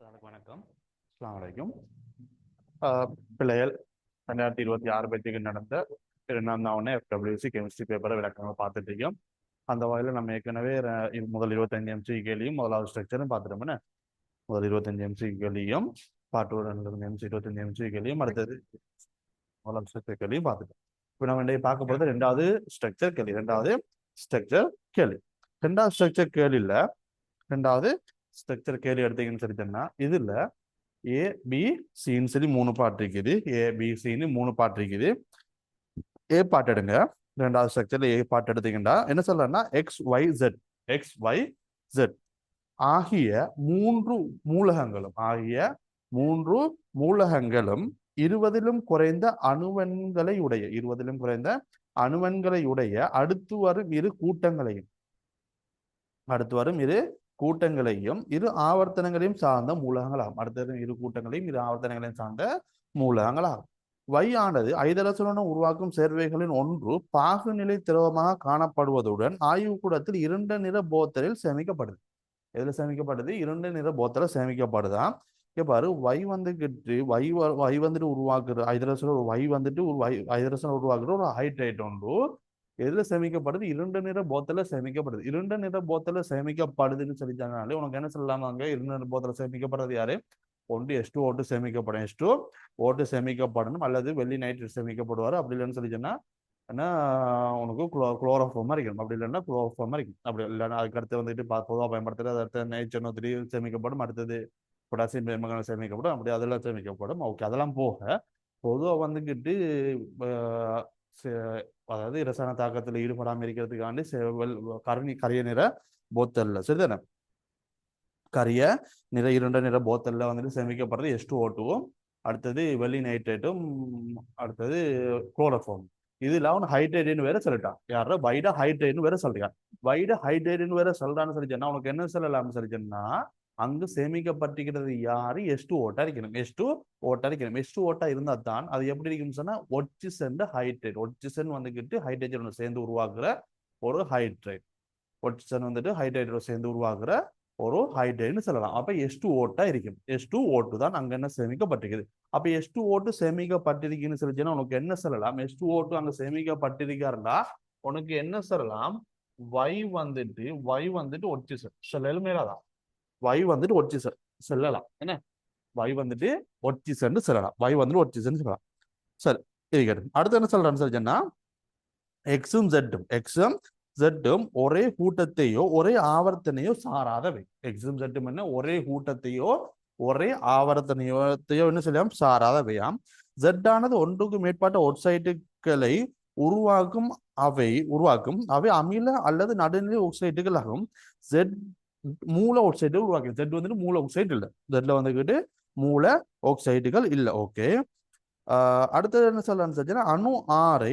எல்லாருக்கும் வணக்கம். அஸ்ஸலாமு அலைக்கும். பிள்ளைகள் 2026 பேச்சுக்கு நடந்த 2ஆம் FWC கெமிஸ்ட்ரி பேப்பரை விளக்கமாக பார்த்துட்டு இருக்கோம். அந்த வகையில் நம்ம ஏற்கனவே முதல் 25 MCQலையும் முதலாவது ஸ்ட்ரக்சரும் பார்த்துட்டோம்னா முதல் 25 MCQலையும் பாட்டு 25 MCQலையும் அடுத்தது முதல் ஸ்ட்ரக்சர் பார்த்துட்டோம். இப்போ நம்ம இன்றைக்கு பார்க்க போகிறது ரெண்டாவது ஸ்ட்ரக்சர் கேள்வி. ரெண்டாவது ஸ்ட்ரக்சர் கேள்வியில் ரெண்டாவது ஸ்ட்ரக்சர் கேள்வி எடுத்தீங்கன்னு சொல்லிட்டோம்னா இதுல ABCன்னு சொல்லி 3 பாட்டு இருக்குது. ABCன்னு 3 பாட்டு இருக்குது. ஏ பாட்டு எடுங்க. ரெண்டாவது ஸ்ட்ரக்சர்ல ஏ பாட்டு எடுத்தீங்கன்னா என்ன சொல்லலாம்னா XYZ ஆகிய மூன்று மூலகங்களும் 20லும் குறைந்த அணுவன்களை உடைய அடுத்து வரும் இரு கூட்டங்களையும் இரு ஆவர்த்தனங்களையும் சார்ந்த மூலகங்களாகும். அடுத்தது இரு கூட்டங்களையும் இரு ஆவர்த்தனங்களையும் சார்ந்த மூலகங்களாகும். Y ஆனது ஐதரசனுடன் உருவாக்கும் சேர்வைகளின் ஒன்று பாகுநிலை திரவமாக காணப்படுவதுடன் ஆய்வுக்கூடத்தில் இருண்ட நிற போத்தலில் சேமிக்கப்படுது. எதுல சேமிக்கப்படுது? இருண்ட நிற போத்தல சேமிக்கப்படுதான். பாரு Y வந்துட்டு உருவாக்குற ஐதரசன் உருவாக்குற ஒரு ஹைட்ரேட் ஒன்று எதுல சேமிக்கப்படுது? இருண்ட நிற போத்தல சேமிக்கப்படுது. இருண்ட நிற போத்தல சேமிக்கப்படுதுன்னு சொல்லிட்டாங்கனாலே உனக்கு என்ன சொல்லலாமாங்க? இருண்ட நிற போத்தல சேமிக்கப்படுறது யாரு? ஒன்று H2O2 சேமிக்கப்படும். H2O2 சேமிக்கப்படணும் அல்லது வெள்ளி நைட்ரேட் சேமிக்கப்படுவார். அப்படி இல்லைன்னு சொல்லி சொன்னா ஏன்னா உனக்கு குளோரோஃபார்மா இருக்கணும். அப்படி இல்லைன்னா குளோரோஃபார்மா இருக்கும். அப்படி இல்லைன்னா அதுக்கு அடுத்து வந்துட்டு பொதுவாக பயன்படுத்துறது அடுத்த நைட்ரஜன் சேமிக்கப்படும். அடுத்தது பொட்டாசியம் பெருமகனம் சேமிக்கப்படும். அப்படி அதெல்லாம் சேமிக்கப்படும். ஓகே, அதெல்லாம் போக பொதுவாக வந்துக்கிட்டு அதாவது இரசாயன தாக்கத்தில் ஈடுபடாமல் இருக்கிறதுக்காண்டி கரிய நிற போத்தல்ல சரிதானே இருண்ட நிற போத்தல்ல வந்துட்டு சேமிக்கப்படுறது H2O2, அடுத்தது வெள்ளி நைட்ரேட்டும், அடுத்தது குளோரோஃபார்ம். இதுல அவன் ஹைட்ரேட்னு வேற சொல்லிட்டான். யாரோ வைட ஹைட்ரேட்னு வேற சொல்றான். வைட ஹைட்ரேட்னு வேற சொல்றான்னு சொல்லிச்சேன்னா உனக்கு என்ன சொல்லலாம்னு சொல்லிச்சேன்னா அங்கு சேமிக்கப்பட்டிருக்கிறது யாரு? H2O2 இருக்கணும். H2O2 இருந்தா தான் அது எப்படி இருக்குன்னு சொன்னா ஒட்சிசன் ஹைட்ரேட். ஒட்சிசன் வந்துக்கிட்டு ஹைட்ரஜன் சேர்ந்து உருவாக்குற ஒரு ஹைட்ரேட். ஒட்சிசன் வந்துட்டு ஹைட்ரேட்டோட சேர்ந்து உருவாக்குற ஒரு ஹைட்ரேட்னு சொல்லலாம். அப்ப H2O2 இருக்கும். H2O2 தான் அங்க என்ன சேமிக்கப்பட்டிருக்குது. அப்ப H2O2 சேமிக்கப்பட்டிருக்குன்னு சொல்லிச்சுன்னா உனக்கு என்ன சொல்லலாம்? H2O2 அங்க சேமிக்கப்பட்டிருக்காருன்னா உனக்கு என்ன சொல்லலாம்? Y வந்துட்டு ஒட்சிசன் சொல்லலும் மேலாதான். Y வந்துட்டு ஒட்சிசன் சொல்லலாம். என்ன Y வந்துட்டு ஒட்சிசன் சொல்லலாம். Y வந்துட்டு ஒட்சிசன் சொல்லலாம். சரி, இருக்கட்டும். அடுத்து என்ன சொல்றான்னு சொல்லிச்சேன்னா எக்ஸும் ஜெட்டும் ஒரே கூட்டத்தையோ ஒரே ஆவர்த்தனையோ சாராதவை. எக்ஸும் ஜெட்டும் என்ன? ஒரே கூட்டத்தையோ ஒரே ஆவர்த்தனையோ என்ன சொல்லலாம்? சாராதவையாம். ஜெட் ஆனது ஒன்றுக்கு மேற்பட்ட ஒட்சைட்டுகளை உருவாக்கும் அவை அமில அல்லது நடுநிலை ஒக்சைட்டுகள் ஆகும். ஜெட் மூல ஒக்சைடு உருவாக்கும். ஜெட் வந்துட்டு மூல ஒக்சைடு இல்லை. ஜெட்ல வந்துக்கிட்டு மூல ஒக்சைடுகள் இல்லை. ஓகே, அடுத்தது என்ன சொல்லலாம்னு சொல்லிச்சுன்னா அணு ஆரை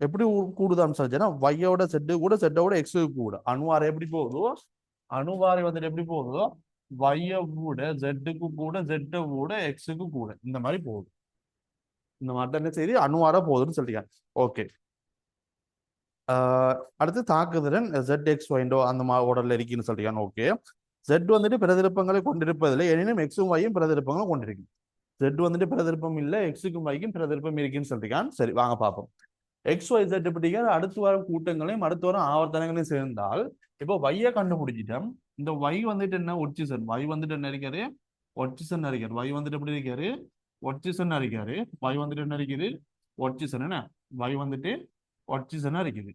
எப்படி கூடுதான்னு சொல்லிச்சுன்னா வையோட செட்டோட எக்ஸு கூட. அணுவாரை எப்படி போகுதோ அணுவாரை வந்துட்டு எப்படி போகுதோ வைய கூட ஜெட்டுக்கு கூட ஜெட்டை கூட எக்ஸுக்கு கூட இந்த மாதிரி போகுது. இந்த மாதிரி என்ன செய்தி அணுவார போகுதுன்னு சொல்லிட்டாங்க. ஓகே, அடுத்து தாக்குதிறன் ZXY அந்த மாதிரி ஓடர்ல இருக்குன்னு சொல்லிட்டாங்க. ஓகே, Z வந்துட்டு பிரதிருப்பங்களை கொண்டிருப்பதில்லை, எனினும் எக்ஸும் வையும் பிரதிருப்பங்களும் கொண்டிருக்கும். Z வந்துட்டு பிரதிருப்பம் இல்லை, எக்ஸுக்கும் வைக்கும் பிரதிருப்பம் இருக்குன்னு சொல்லிட்டாங்க. சரி, வாங்க பார்ப்போம். XYZ எப்படிங்க அடுத்து வரும் கூட்டங்களையும் அடுத்து வரும் ஆவர்த்தனங்களையும் சேர்ந்தால் இப்போ வைய கண்டுபிடிச்சிட்டோம். இந்த Y வந்துட்டு என்ன? ஒட்சிசன். Y வந்துட்டு என்ன இருக்காரு? ஒட்சிசன் இருக்காரு. Y வந்துட்டு எப்படி இருக்காரு? ஒட்சிசன் இருக்காரு. Y வந்துட்டு என்ன இருக்குது? ஒட்சிசன். என்ன Y வந்துட்டு ஒட்சிசனா இருக்குது.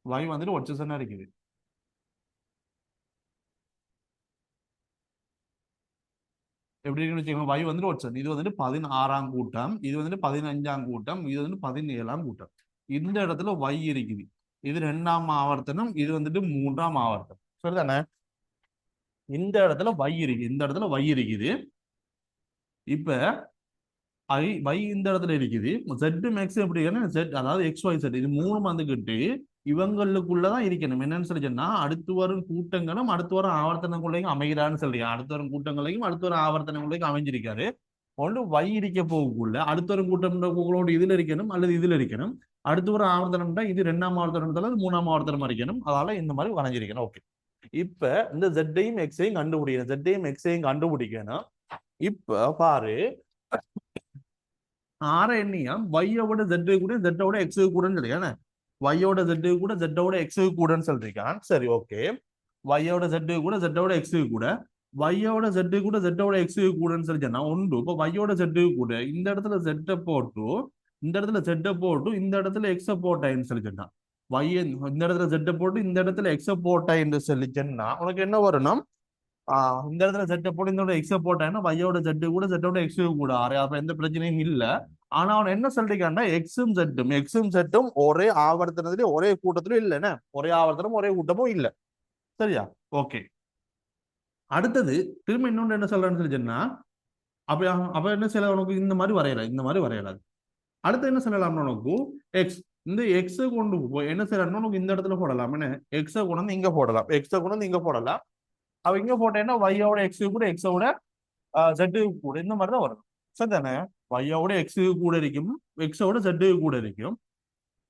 Y வந்துட்டு ஒட்சிசனா இருக்குது. எப்படி இருக்குன்னு வச்சுக்கோங்க. Y வந்துட்டு ஒட்சன். இது வந்துட்டு 16ஆம் கூட்டம், இது வந்துட்டு 15ஆம் கூட்டம், இது வந்துட்டு 17ஆம் கூட்டம். இந்த இடத்துல Y இருக்குது. இது 2ஆம் ஆவர்த்தனம், இது வந்துட்டு 3ஆம் ஆவர்த்தனம். சரிதானே? இந்த இடத்துல Y இருக்கு. இந்த இடத்துல Y இருக்குது. இப்ப Y இந்த இடத்துல இருக்குது. Z மேக்ஸ் எப்படி Z அதாவது XYZ இது 3 வந்துகிட்டு இவங்களுக்குள்ளதான் இருக்கணும். என்னன்னு சொல்லி சொன்னா அடுத்து வரும் கூட்டங்களும் அடுத்து வரும் ஆவர்த்தனங்களையும் அமைகிறான்னு சொல்றீங்க. அடுத்து வரும் கூட்டங்களையும் அடுத்து வரும் ஆவர்த்தனங்களையும் அமைஞ்சிருக்காரு. ஒன்று Y இருக்க போகக்குள்ள அடுத்து வரும் கூட்டம் இதுல இருக்கணும் அல்லது இதுல இருக்கணும். அடுத்து வரும் ஆவர்த்தனம் இது 2ஆம் ஆவர்த்தனம் அல்லது 3ஆம் ஆவர்த்தனம் இருக்கணும். அதால இந்த மாதிரி வரைஞ்சிருக்கணும். ஓகே, இப்ப இந்த ஜெட்டையும் எக்ஸையும் கண்டுபிடிக்கணும். ஜெட்டையும் எக்ஸையும் கண்டுபிடிக்கணும். இப்ப பாரு, ஆற எண்ணியா வையோட ஜெட்டு கூட ஜெட்டோட எக்ஸு கூடன்னு சொல்லியானே. வையோட ஜெட்டு கூட ஜெட்டோட எக்ஸு கூடன்னு சொல்லிருக்கான். சரி, ஓகே. வையோட ஜெட்டு கூட ஜெட்டோட எக்ஸு கூட, வையோட ஜெட்டு கூட ஜெட்டோட எக்ஸு கூடன்னு சொல்லி சொன்னா உண்டு. இப்போ வையோட ஜெட்டு கூட இந்த இடத்துல ஜெட்டை போட்டு, இந்த இடத்துல ஜெட்டை போட்டு, இந்த இடத்துல எக்ஸ போட்டாயின்னு சொல்லி சொன்னான். வைய இந்த இடத்துல ஜெட்டை போட்டு இந்த இடத்துல எக்ஸ போட்டாயின்னு சொல்லி சொன்னா உனக்கு என்ன வரணும்? இந்த இடத்துல ஜெட்டை போட்டு இந்த எக்ஸ போட்டாங்கன்னா வையோட ஜெட்டு கூட ஜெட்டோட எக்ஸு கூட ஆறு. அப்ப எந்த பிரச்சனையும் இல்ல. ஆனா அவன் என்ன சொல்லிருக்கான்னா எக்ஸும் செட்டும் ஒரே ஆவர்த்தனத்திலே ஒரே கூட்டத்திலும் இல்லைன்னு. ஒரே ஆவர்த்தனம் ஒரே கூட்டமும் இல்ல. சரியா? ஓகே. அடுத்தது திரும்ப இன்னொன்று என்ன சொல்றேன்னு சொல்லி சொன்னா, அப்ப அப்ப என்ன செய்யலாம் உனக்கு? இந்த மாதிரி வரையலாம், இந்த மாதிரி வரையலாம். அடுத்து என்ன சொல்லலாம் உனக்கு? எக்ஸ். இந்த எக்ஸ கொண்டு போய் என்ன செய்யலாம் உனக்கு? இந்த இடத்துல போடலாம். என்ன? எக்ஸ கொண்டு வந்து இங்க போடலாம், எக்ஸ கொண்டு வந்து இங்க போடலாம். அவ இங்க போட்டேன்னா வையோட எக்ஸ் கூட எக்ஸோட ஜெட்டு கூட இந்த மாதிரி தான் வரும். சரிதானே? வையோட எக்ஸ் கூட இருக்கும், எக்ஸோட ஜெட்டு கூட இருக்கும்.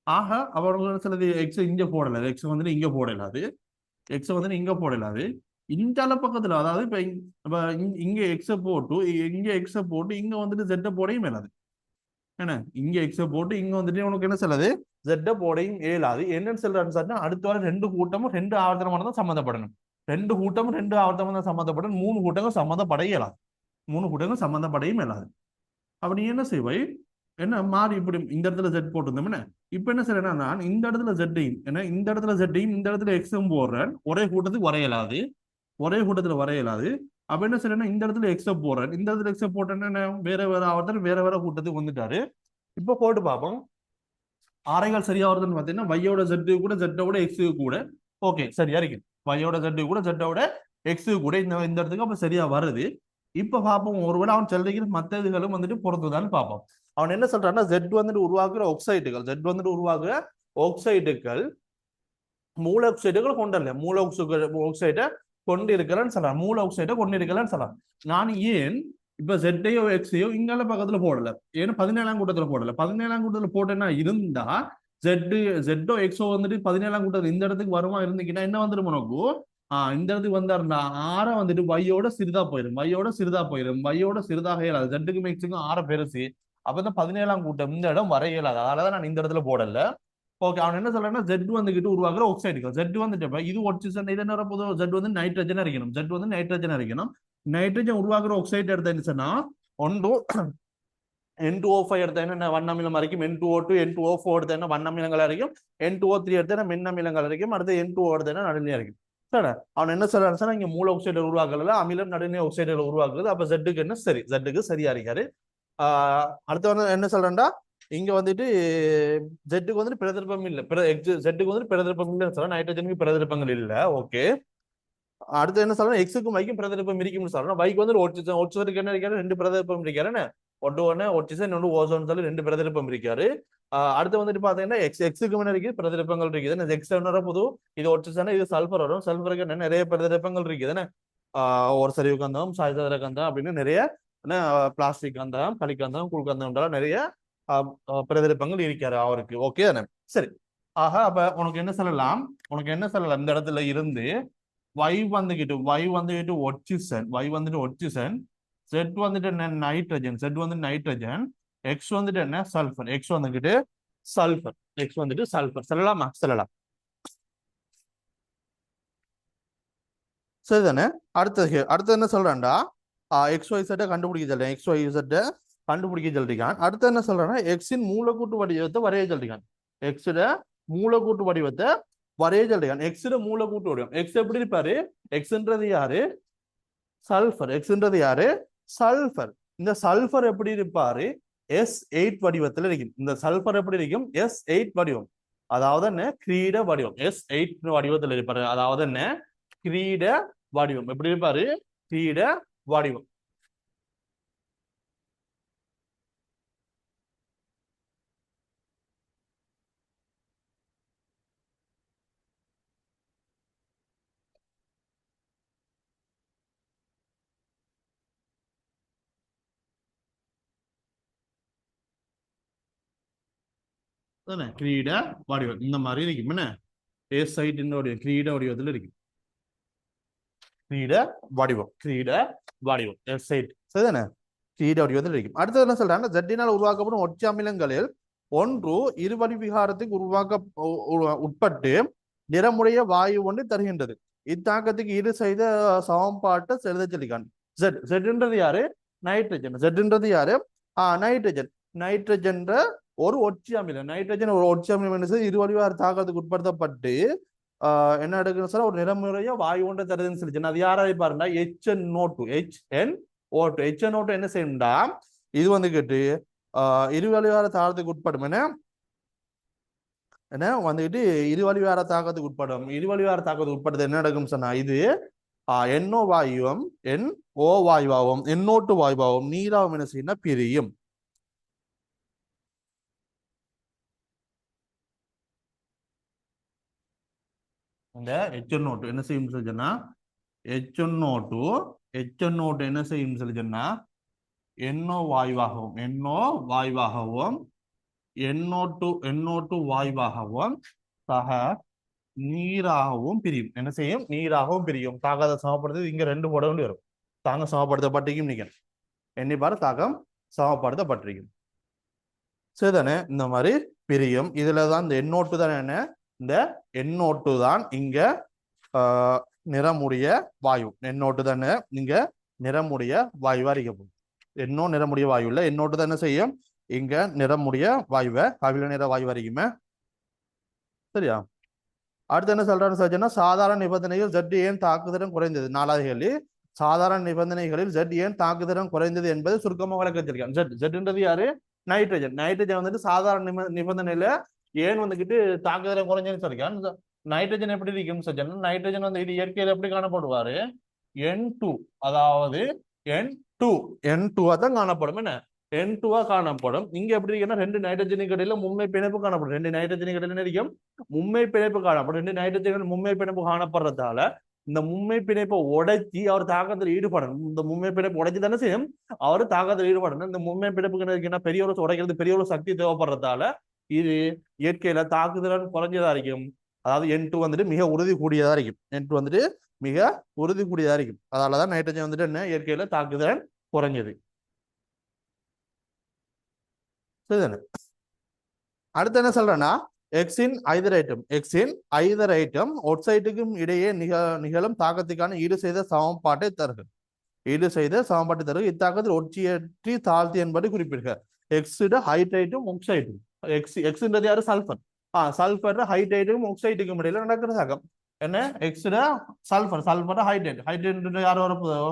ஆக அவர்கள் சிலது எக்ஸ் இங்க போடலாது, எக்ஸ் வந்துட்டு இங்க போடலாது, எக்ஸ் வந்துட்டு இங்க போடலாது. இந்த பக்கத்துல அதாவது இப்ப இங்க எக்ஸ போட்டு இங்க எக்ஸ போட்டு இங்க வந்துட்டு ஜெட்டை போடையும் மேலாது. என்ன? இங்க எக்ஸ போட்டு இங்க வந்துட்டு உனக்கு என்ன சொல்லுது? ஜெட்டை போடையும் ஏலாது. என்னன்னு சொல்றான்னு சொன்னா அடுத்த வாரம் ரெண்டு கூட்டமும் ரெண்டு ஆவர்த்தனமான தான் சம்மந்தப்படணும். ரெண்டு கூட்டமும் ரெண்டு ஆவர்த்தனம் தான் சம்மந்தப்படணும். மூணு கூட்டங்கள் சம்மந்தப்பட இயலாது. மூணு கூட்டங்கள் சம்மந்தப்படையும் இயலாது. அப்ப நீ என்ன செய்வாய்? என்ன மாறி இப்படி இந்த இடத்துல ஜெட் போட்டிருந்தோம்னா இப்ப என்ன செய்யறேன்னா நான் இந்த இடத்துல ஜெட்டையும் ஏன்னா இந்த இடத்துல ஜெட்டையும் இந்த இடத்துல எக்ஸும் போடுறேன். ஒரே கூட்டத்துக்கு வரையலாது, ஒரே கூட்டத்துல வரையலாது. அப்ப என்ன செய்யறேன்னா இந்த இடத்துல எக்ஸ போடுறேன், இந்த இடத்துல எக்ஸ போட்டேன்னா வேற வேற ஆவர்த்தனம் வேற வேற கூட்டத்துக்கு வந்துட்டாரு. இப்ப போட்டு பார்ப்போம். ஆரைகள் சரியா வருதுன்னு பாத்தீங்கன்னா வையோட ஜெட்டு கூட ஜெட்டோட எக்ஸு கூட ஓகே சரியா இருக்கு. வையோட ஜெட்டு கூட ஜெட்டோட எக்ஸு கூட இந்த இடத்துக்கு அப்ப சரியா வருது. இப்ப பார்ப்போம் ஒருவேளை அவன் சொல்லிக்கிற மற்ற இதுகளும் வந்துட்டு பொறுத்துதான்னு பார்ப்போம். அவன் என்ன சொல்றான்னா ஜெட் வந்துட்டு உருவாக்குற ஒக்சைட்டுகள், ஜெட் வந்துட்டு உருவாக்குற ஒக்சைட்டுகள் மூல ஆக்சைடுகள் கொண்டல்ல, மூல ஆக்சைடை கொண்டு இருக்கிறான்னு சொல்றான், மூல ஆக்சைடை கொண்டு இருக்கலான்னு சொல்றான். நான் ஏன் இப்ப ஜெட்டையோ எக்ஸையோ இங்கால பக்கத்துல போடல? ஏன்னா 17ஆம் கூட்டத்துல போடல. 17ஆம் கூட்டத்துல போட்டேன்னா இருந்தா ஜெட்டு ஜெட்டோ எக்ஸோ வந்துட்டு 17ஆம் கூட்டத்துல இந்த இடத்துக்கு வருமா இருந்துச்சுன்னா என்ன வந்துடும் உனக்கு? இந்த இடத்துக்கு வந்தாருன்னா ஆற வந்துட்டு வையோட சிறிதா போயிடும், வையோட சிறிதா போயிடும், வையோட சிறிதாக இயலாது. ஜெட்டுக்கும் எக்ஸுக்கும் ஆற பெருசு. அப்பதான் 17ஆம் கூட்டம் இந்த இடம் வர இயலாது. அதனாலதான் நான் இந்த இடத்துல போடல. ஓகே. அவன் என்ன சொல்றான்னா ஜெட் வந்துகிட்டு உருவாக்குற ஆக்சைடுகள். ஜெட் வந்துட்டு இது ஒட்சிசன் இது என்ன போதும்? ஜெட் வந்து நைட்ரஜன் அரைக்கணும், ஜெட் வந்து நைட்ரஜன் அரைக்கணும். நைட்ரஜன் உருவாக்குற ஆக்சைடு எடுத்து சொன்னா ஒன்று N2O5 எடுத்தா என்ன வண்ணமிலம் அரைக்கும், N2O2 N2O4 எடுத்தா என்ன வண்ணமிலங்கள் அரைக்கும், N2O3 எடுத்தா என்ன மின்னமிலங்கள் அரைக்கும், அடுத்து N2O எடுத்தா என்ன நடுநிலை அரைக்கும். சரி. அவன் என்ன சொல்றான்? இங்க மூல ஆக்சைடு உருவாக்கல, அமிலம் நடுநிலை ஆக்சைடுகள் உருவாக்குறது. அப்ப ஜெட்டுக்கு என்ன சரி, ஜெட்டுக்கு சரியா இருக்காரு. அடுத்து வந்து என்ன சொல்றேன்டா இங்க வந்துட்டு ஜெட்டுக்கு வந்துட்டு பிரதிருப்பம் இல்ல, ஜெட்டுக்கு வந்துட்டு பிரதிருப்பம் இல்லைன்னு சொல்றேன், நைட்ரஜனுக்கு பிரதிருப்பங்கள் இல்ல. ஓகே. அடுத்து என்ன சொல்றேன்? எக்ஸுக்கும் வைக்கும் பிரதிருப்பம் இருக்கும்னு சொல்றேன். வைக்கு வந்து ஒட்சிசனுக்கு என்ன இருக்காரு? ரெண்டு பிரதிருப்பம் இருக்காருன்னு. ஒன்று ஒட்சிசன் இன்னொன்று ஓசோன் சொல்லி ரெண்டு பிரதிருப்பம் இருக்காரு. அடுத்து வந்துட்டு பாத்தீங்கன்னா எக்ஸுக்கு என்ன இருக்கு? பிரதிருப்பங்கள் இருக்குது. எக்ஸ் என்ன புது இது ஒட்சிசன், இது சல்பர் வரும். சல்பருக்கு என்ன நிறைய பிரதிருப்பங்கள் இருக்குதுன்னு ஒரு சரிவு கந்தம், சாய்சதுர கந்தம் அப்படின்னு நிறைய பிளாஸ்டிக் கந்தம், களிக்கந்தம், குள்கந்தம் நிறைய பிரதிருப்பங்கள் இருக்காரு அவருக்கு. ஓகே தானே? சரி. ஆக அப்ப உனக்கு என்ன சொல்லலாம்? உனக்கு என்ன சொல்லலாம்? இந்த இடத்துல இருந்து y வந்துகிட்டு ஒட்சிசன், z வந்துட்டு என்ன? நைட்ரஜன், z வந்து நைட்ரஜன், x வந்துட்டு என்ன? சல்பர், x வந்துட்டு சல்பர் சொல்லலாமா? சொல்லலாம். சரிதானே? அடுத்து என்ன சொல்றான்டா? XYZ கண்டுபிடிக்க சொல்றேன், XYZ கண்டுபிடிக்க சொல்லிருக்கான். அடுத்து என்ன சொல்றான்னா எக்ஸின் மூலக்கூட்டு வடிவத்தை வரைய சொல்லிருக்கான். எக்ஸோட மூலக்கூட்டு வடிவத்தை வரைய சொல்லிருக்கான். எக்ஸோட மூலக்கூட்டு வடிவம் எக்ஸ் எப்படி இருப்பாரு? எக்ஸ்ன்றது யாரு? சல்பர். எக்ஸ்ன்றது யாரு? சல்பர். இந்த சல்பர் எப்படி இருப்பாரு? S8 வடிவத்தில் இருக்கும். இந்த சல்பர் எப்படி இருக்கும்? S8 வடிவம். அதாவது என்ன? கிரீட வடிவம். S8 வடிவத்தில் இருப்பாரு. அதாவது என்ன? கிரீட வடிவம். எப்படி இருப்பாரு? கிரீட வடிவம். கிரீட வடிவம் இந்த மாதிரி இருக்கும். என்ன? S8 கிரீட வடிவத்தில் இருக்கு. கிரீட வடிவம், கிரீட வடிவம் எக்ஸைட் சரிதானே, கிரீட வடிவத்தில் இருக்கும். அடுத்தது என்ன சொல்றாங்க, ஜட்டினால் உருவாக்கப்படும் ஒட்சி அமிலங்களில் ஒன்று இருவழி விகாரத்துக்கு உட்பட்டு நிறமுடைய வாயு ஒன்று தருகின்றது. இத்தாக்கத்துக்கு ஈடு செய்த சமன்பாட்டை செலுத்த சொல்லிக்கான். ஜெட் ஜெட்ன்றது யாரு, நைட்ரஜன். ஜெட்ன்றது யாரு, நைட்ரஜன். நைட்ரஜன் ஒரு ஒட்சி அமிலம், நைட்ரஜன் ஒரு ஒட்சி அமிலம் என்ன செய்யுது, இருவழிவார தாக்கத்துக்கு உட்படுத்தப்பட்டு என்ன எடுக்குன்னு சொல்ல ஒரு நிறமுறைய வாயு ஒன்றை தருதுன்னு சொல்லிச்சு. அது யாராவது பாருங்க, HNO2. HNO2 என்ன செய்யணும்டா, இது வந்துகிட்டு இருவழிவார தாக்கத்துக்கு உட்படும். என்ன வந்துட்டு இருவழிவார தாக்கத்துக்கு உட்படும். இருவழிவார தாக்கத்துக்கு உட்படுது என்ன நடக்கும் சொன்னா, இது NO வாயுவும் NO வாயுவாகும் NO2 வாயுவாகும் நீராவும் என்ன செய்யணும், பிரியும். இந்த HNO2 என்ன செய்யும் சொல்லிச்சுன்னா, HNO2 என்ன செய்யும் சொல்லிச்சுன்னா, NO வாயுவாகவும் NO2 வாயுவாகவும் சக நீராகவும் பிரியும். என்ன செய்யும், நீராகவும் பிரியும். தாக்கத்தை சமப்படுத்துறது இங்க ரெண்டு போட வேண்டி வரும். தாக்கம் சமப்படுத்தப்பட்டிருக்கும் நீங்க எண்ணி பாரு, தாக்கம் சமப்படுத்தப்பட்டிருக்கும் சரிதானே. இந்த மாதிரி பிரியும். இதுலதான் இந்த NO2 தான் என்ன, இந்த NO2 தான் இங்க நிறமுடைய வாயு. NO2 தானே இங்க நிறமுடைய வாயுவா இருக்கப்படும். NO நிறமுடைய வாயு இல்ல, NO2 தான் என்ன செய்யும் இங்க நிறமுடைய வாயுவை, கவிழ நிற வாயு வரைக்குமே சரியா. அடுத்து என்ன சொல்றான்னு சொல்லுன்னா, சாதாரண நிபந்தனையில் Z ஏன் தாக்குதிறன் குறைந்தது. 4வது கேள்வி, சாதாரண நிபந்தனைகளில் Z ஏன் தாக்குதிறன் குறைந்தது என்பது சுருக்கமாக விளக்கத்திருக்கான். ஜெட்ன்றது யாரு, நைட்ரஜன். நைட்ரஜன் வந்துட்டு சாதாரண நிபந்தனையில ஏன் வந்துகிட்டு தாக்குதிறன் குறைஞ்சதுன்னு சொல்லிருக்கான். நைட்ரஜன் எப்படி இருக்குன்னு சொல்லிச்சோன்னா, நைட்ரஜன் வந்து இது இயற்கையில் எப்படி காணப்படுவாரு, N2, அதாவது N2 தான் காணப்படும். என்ன N2 காணப்படும். இங்க எப்படி இருக்குன்னா, ரெண்டு நைட்ரஜனுக்கு இடையில மும்மை பிணைப்பு காணப்படும். ரெண்டு நைட்ரஜனுக்கு இடையில இருக்கும் மும்மை பிணைப்பு காணப்படும். ரெண்டு நைட்ரஜன் மும்மை பிணைப்பு காணப்படுறதால இந்த மும்மை பிணைப்பை உடைச்சி அவர் தாக்கத்தில் ஈடுபடணும். இந்த மும்மை பிணைப்பு உடைச்சி தானே செய்யும் அவர் தாக்கத்தில் ஈடுபடணும். இந்த மும்மை பிணைப்புக்கு பெரிய ஒரு உடைக்கிறது பெரிய ஒரு சக்தி தேவைப்படுறதால இது இயற்கையில தாக்குதல் குறைஞ்சதா இருக்கும். அதாவது N2 வந்துட்டு மிக உறுதி கூடியதா இருக்கும். N2 வந்துட்டு மிக உறுதி கூடியதா இருக்கும். அதனாலதான் நைட்ரஜன் வந்துட்டு என்ன இயற்கையில தாக்குதல் குறைஞ்சது சரிதானே. அடுத்து என்ன சொல்றேன்னா, எக்ஸின் ஐதரைட்டம் ஒட்சைட்டுக்கும் இடையே நிகழும் தாக்கத்துக்கான ஈடு செய்த சமன்பாட்டை தருக. இத்தாக்கத்தில் ஒட்சியற்றி தாழ்த்தி என்பதை குறிப்பிடுக. எக்ஸிட ஹைட்ரைட்டும் ஒக்சைட்டும். எக்ஸ்ன்றது யாரு, சல்பர். சல்பர் ஹைட்ரைட்டுக்கும் ஒக்சைட்டுக்கும் இடையில நடக்கிற தாக்கம் என்ன, எக்ஸிட சல்பர் ஹைட்ரைட் யார் வரப்போதோ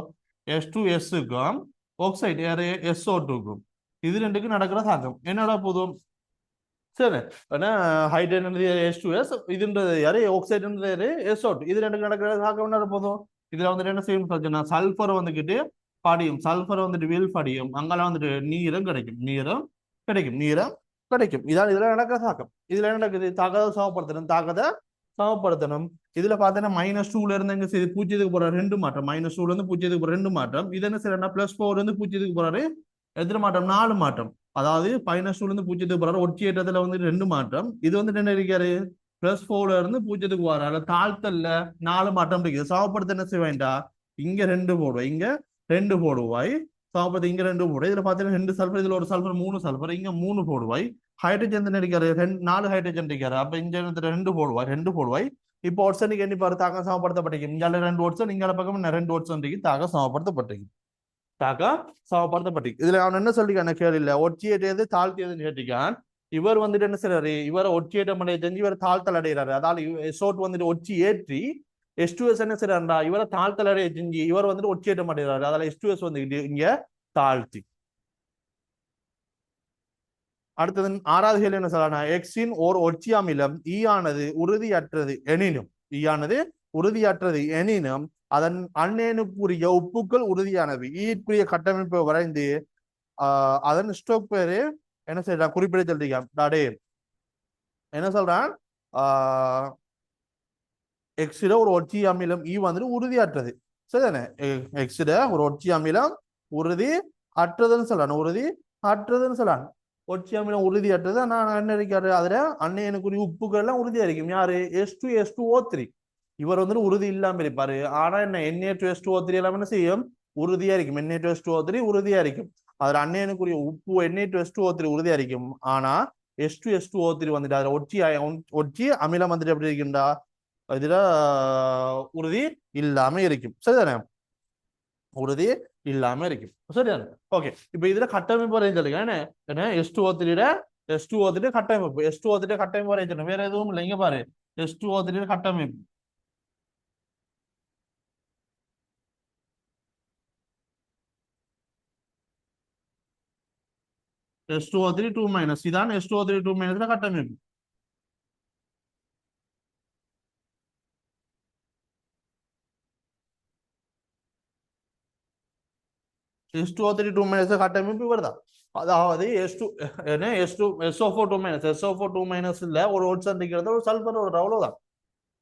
H2S-க்கும் ஒக்சைட் யாரு SO2-க்கும். இது ரெண்டுக்கும் நடக்கிற தாக்கம் என்னடா போதும் சரி. ஹைட்ரஜன் H2S, இதுன்றது யாரு ஆக்சைடுன்றது யாரு SO2. இது ரெண்டுக்கு நடக்கிற தாக்கம் என்ன போதும். இதுல வந்துட்டு என்ன செய்யும் சொல்லுன்னா, சல்பர் வந்துகிட்டு படியும், சல்பர் வந்துட்டு வில் படியும், அங்கெல்லாம் வந்துட்டு நீரம் கிடைக்கும். இதான் இதுல நடக்கிற தாக்கம். இதுல என்ன நடக்குது, தாக்கத்தை சமப்படுத்தணும். இதுல பாத்தீங்கன்னா -2ல இருந்து எங்க செய்து 0க்கு போற 2 மாற்றம், -2ல இருந்து 0க்கு போற 2 மாற்றம். இது என்ன செய்யறா, +4 இருந்து 0க்கு போறாரு எத்தனை மாற்றம், 4 மாற்றம். அதாவது -2ல இருந்து 0க்கு போறாரு. ஒட்சியேற்றத்துல வந்து 2 மாற்றம். இது வந்து என்ன இருக்காரு, +4ல இருந்து 0க்கு போறாரு. தாழ்த்தல்ல 4 மாற்றம் இருக்குது. சமப்படுத்த என்ன செய்ய வேண்டாம், இங்க 2 போடுவாய், இங்க 2 போடுவாய். சமப்படுத்த இங்க 2 போடுவாய். இதுல பாத்தீங்கன்னா 2 சல்பர், இதுல ஒரு சல்பர் 3 சல்பர், இங்க 3 போடுவாய். ஹைட்ரஜன் இருக்காரு 4 ஹைட்ரஜன் இருக்காரு. அப்ப இங்க 2 போடுவாய். இப்போ ஒட்சனுக்கு எண்ணி பாரு, தாக்கம் சமப்படுத்தப்பட்டிருக்கு. இங்க 2 ஒட்சன், இங்க பக்கம் 2 ஒட்சன் இருக்கு. தாக்கம் சமப்படுத்தப்பட்டிருக்கு. இதுல அவன் என்ன சொல்லிக்கான கேள்வியில ஒட்சியேற்றது தாழ்த்தியதுன்னு கேட்டிருக்கான். இவர் வந்துட்டு என்ன செய்யறாரு, இவரை ஒட்சியேற்றம் அடைய செஞ்சு இவர் தாழ்த்தல் அடைகிறாரு. அதாவது SO2 வந்துட்டு ஒட்சி ஏற்றி H2S என்ன செய்யறாருடா, இவரை தாழ்த்தல் அடைய செஞ்சு இவர் வந்துட்டு ஒட்சியேற்றம் அடைகிறாரு. அதால H2S வந்துட்டு இங்க தாழ்த்தி. அடுத்தது 6வது கேள்வி என்ன சொல்றானா, எக்ஸின் ஓர் ஒட்சி அமிலம் ஈயானது உறுதியற்றது எனினும் அதன் அண்ணேனுக்குரிய உப்புக்கள் உறுதியானவை. ஈக்குரிய கட்டமைப்பை வரைந்து அதன் ஸ்டோக் பேரு என்ன செய்யறான், குறிப்பிட சொல்றீங்க. என்ன சொல்றான், எக்ஸிட ஒரு ஒட்சி அமிலம் ஈ வந்துட்டு உறுதியற்றது சரிதானே. எக்ஸிட ஒரு ஒட்சி அமிலம் உறுதி அற்றதுன்னு சொல்றான். ஒட்சி அமிலம் உறுதியற்றது. நான் என்ன இருக்காரு, அதுல அன்னையனுக்குரிய உப்புகள் எல்லாம் உறுதியா இருக்கும். யாரு, H2SO3. இவர் வந்துட்டு உறுதி இல்லாம இருப்பாரு. ஆனா என்ன Na2S2O3 எல்லாம் என்ன செய்யும்? உறுதியா இருக்கும். Na2S2O3 உறுதியா இருக்கும். அதுல அந்நியனுக்குரிய உப்பு Na2S2O3 உறுதியா இருக்கும். ஆனா H2S2O3 வந்துட்டு அதுல ஒட்சி அமிலம் வந்துட்டு எப்படி இருக்குண்டா இதுல உறுதி இல்லாம இருக்கும். சரிதானே? உறுதி இல்லாம இருக்கும். சரிதானே? ஓகே. இப்ப இதுல கட்டமைப்பு வரையும் சொல்லுங்க. என்ன S2O3 கட்டமைப்பு S2O3 கட்டமைப்பு வரையும் சொல்லுங்க. வேற எதுவும் இல்லை. இங்க பாரு S2O3 கட்டமைப்பு S2O3 2- இதான் S2O3 2- கட்டமைப்பு. S2O3 2- கட்டமைப்பு வருதா? அதாவது S2 என்ன S2 SO4 2- SO4 2- இல்ல ஒரு ஓட்சன் இருக்கிறது ஒரு சல்பர் ஒரு அவ்வளவுதான்.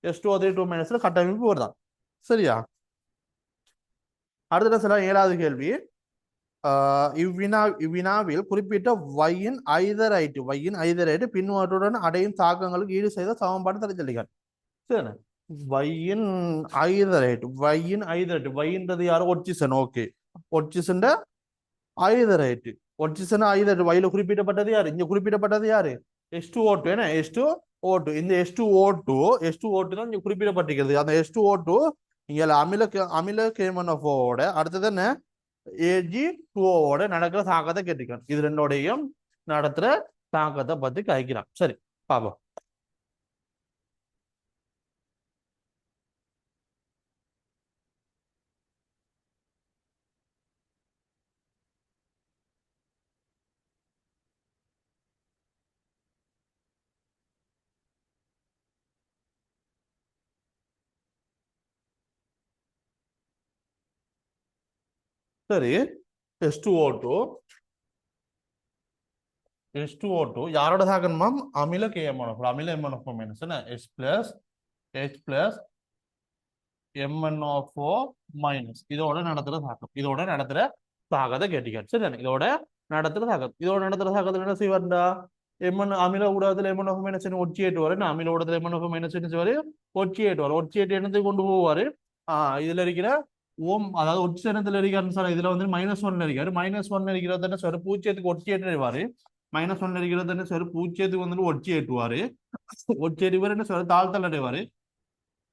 S2O3 2- கட்டமைப்பு வருதான். சரியா? அடுத்த சில 7வது கேள்வி. இவ்வினாவில் குறிப்பிட்ட y-ன் ஐதரைட்டு பின்வற்றுடன் அடையும் தாக்கங்களுக்கு ஈடு செய்த சமன்பாடு தெரிஞ்சிருக்காரு. சரி. y-ன்றது யாரு? ஒட்சிசன். ஓகே. ஒட்சிசன் ஐதரைட்டு ஒட்சிசன் ஐதரைட்டு வயில குறிப்பிடப்பட்டது யாரு? இங்க குறிப்பிடப்பட்டது யாரு? H2O2. என்ன H2O2. இந்த H2O2 தான் இங்க குறிப்பிடப்பட்டிருக்கிறது. அந்த H2O2 இங்க அமில கேமனோட அடுத்தது என்ன Ag2O நடக்கிற தாக்கத்தை கேட்டிருக்கான். இது ரெண்டோடையும் நடத்துற தாக்கத்தை பத்தி கழிக்கிறான். சரி பாப்போம். சரி. H2O2 யாரோட தாக்கணுமாம்? அமில கேமனோ அமில எம்மனோஃபோ மைனஸ் என்ன H+ MnO4- இதோட நடத்துற தாக்கம். இதோட நடத்துற தாக்கத்தை கேட்டிக்காரு. சரிதானே? இதோட நடத்துற தாக்கம். இதோட நடத்துற தாக்கத்துல என்ன செய்வார்டா? அமில ஊடகத்துல MnO4- ஒட்சியேட்டு வர அமில ஊடகத்துல MnO4- வரை ஒட்சியேட்டு வர ஒட்சியேட்டு என்னத்தை கொண்டு போவாரு? இதுல இருக்கிற அதாவது ஒட்சிசனத்துல இருக்காருன்னு சார். இதுல வந்து -1 இருக்காரு. -1 இருக்கிறது என்ன சார்? பூச்சியத்துக்கு ஒட்சியேட்டுவாரு. -1 இருக்கிறது என்ன சார்? பூச்சியத்துக்கு வந்துட்டு ஒட்சியேட்டுவாரு. ஒட்சியேட்டு என்ன சார்? தாழ்த்தல் அடைவாரு.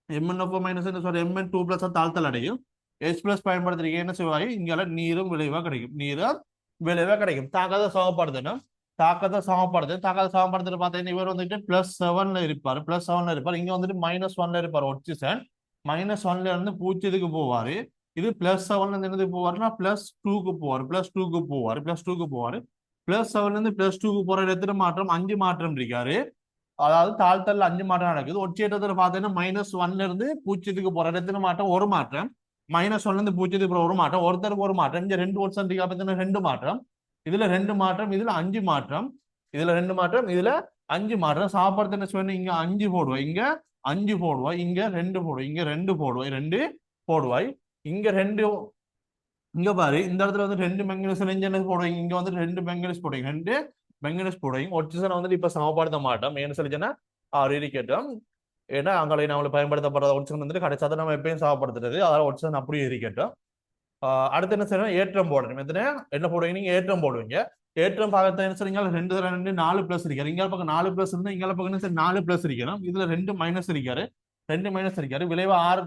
MnO4- சாரி Mn2+ தாழ்த்தல் அடையும். H+ பயன்படுத்துறீங்க என்ன செய்வாய்? இங்கால நீரும் விளைவா கிடைக்கும். நீரும் விளைவா கிடைக்கும். தாக்கத்தை சமப்படுத்தனா தாக்கத்தை சமப்படுத்துறது பார்த்தீங்கன்னா இவர் வந்துட்டு +7 இருப்பாரு. +7 இங்க வந்துட்டு -1 இருப்பாரு. ஒட்சிசன் -1 இருந்து பூச்சியத்துக்கு போவாரு. இது +7 இருந்து போவாருன்னா +2 போவாரு. +7 இருந்து +2 போற எத்தனை மாற்றம்? 5 மாற்றம் இருக்காரு. அதாவது தாழ்த்தல் 5 மாற்றம் நடக்குது. ஒட்சியேற்றத்துல பாத்தீங்கன்னா -1 இருந்து பூச்சியத்துக்கு போற இடத்துல மாற்றம் ஒரு மாற்றம். -1 இருந்து பூச்சியத்துக்கு போற ஒரு மாற்றம். ஒருத்தருக்கு ஒரு மாற்றம். இங்க 2 வருஷம் பார்த்தீங்கன்னா 2 மாற்றம். இதுல 2 மாற்றம். இதுல 5 மாற்றம். இதுல 5 மாற்றம். சாப்பாடு என்ன சொன்ன? இங்க 5 போடுவாய். இங்க 2 போடுவாய். இங்க 2 இங்க பாரு. இந்த இடத்துல வந்து 2 மெங்கனீஸ் என்ன போடுவீங்க? இங்க வந்து 2 மெங்கனீஸ் போடுவீங்க. 2 மெங்கனீஸ் போடுவீங்க. ஒட்சிசனை வந்துட்டு இப்ப சமப்படுத்த மாட்டோம். ஏன்னு சொல்லிச்சுன்னா இருக்கட்டும். ஏன்னா அங்கே நம்மளை பயன்படுத்தப்படுற ஒட்சிசன் வந்துட்டு கிடைச்சாத நம்ம எப்பயும் சமப்படுத்துறது. அதனால ஒட்சிசன் அப்படியே இருக்கட்டும். அடுத்து என்ன செய்யணும்? ஏற்றம் போடணும். என்ன போடுவீங்க? நீங்க ஏற்றம் போடுவீங்க. ஏற்றம் பாகத்தை என்ன செய்றீங்க? 2 4+ இருக்காரு. இங்க பக்கம் 4+ இருந்தா இங்க பக்கம் என்ன சரி 4+ இருக்கணும். இதுல 2 மைனஸ் இருக்காரு. 2 மைனஸ் இருக்காரு. விளைவு 6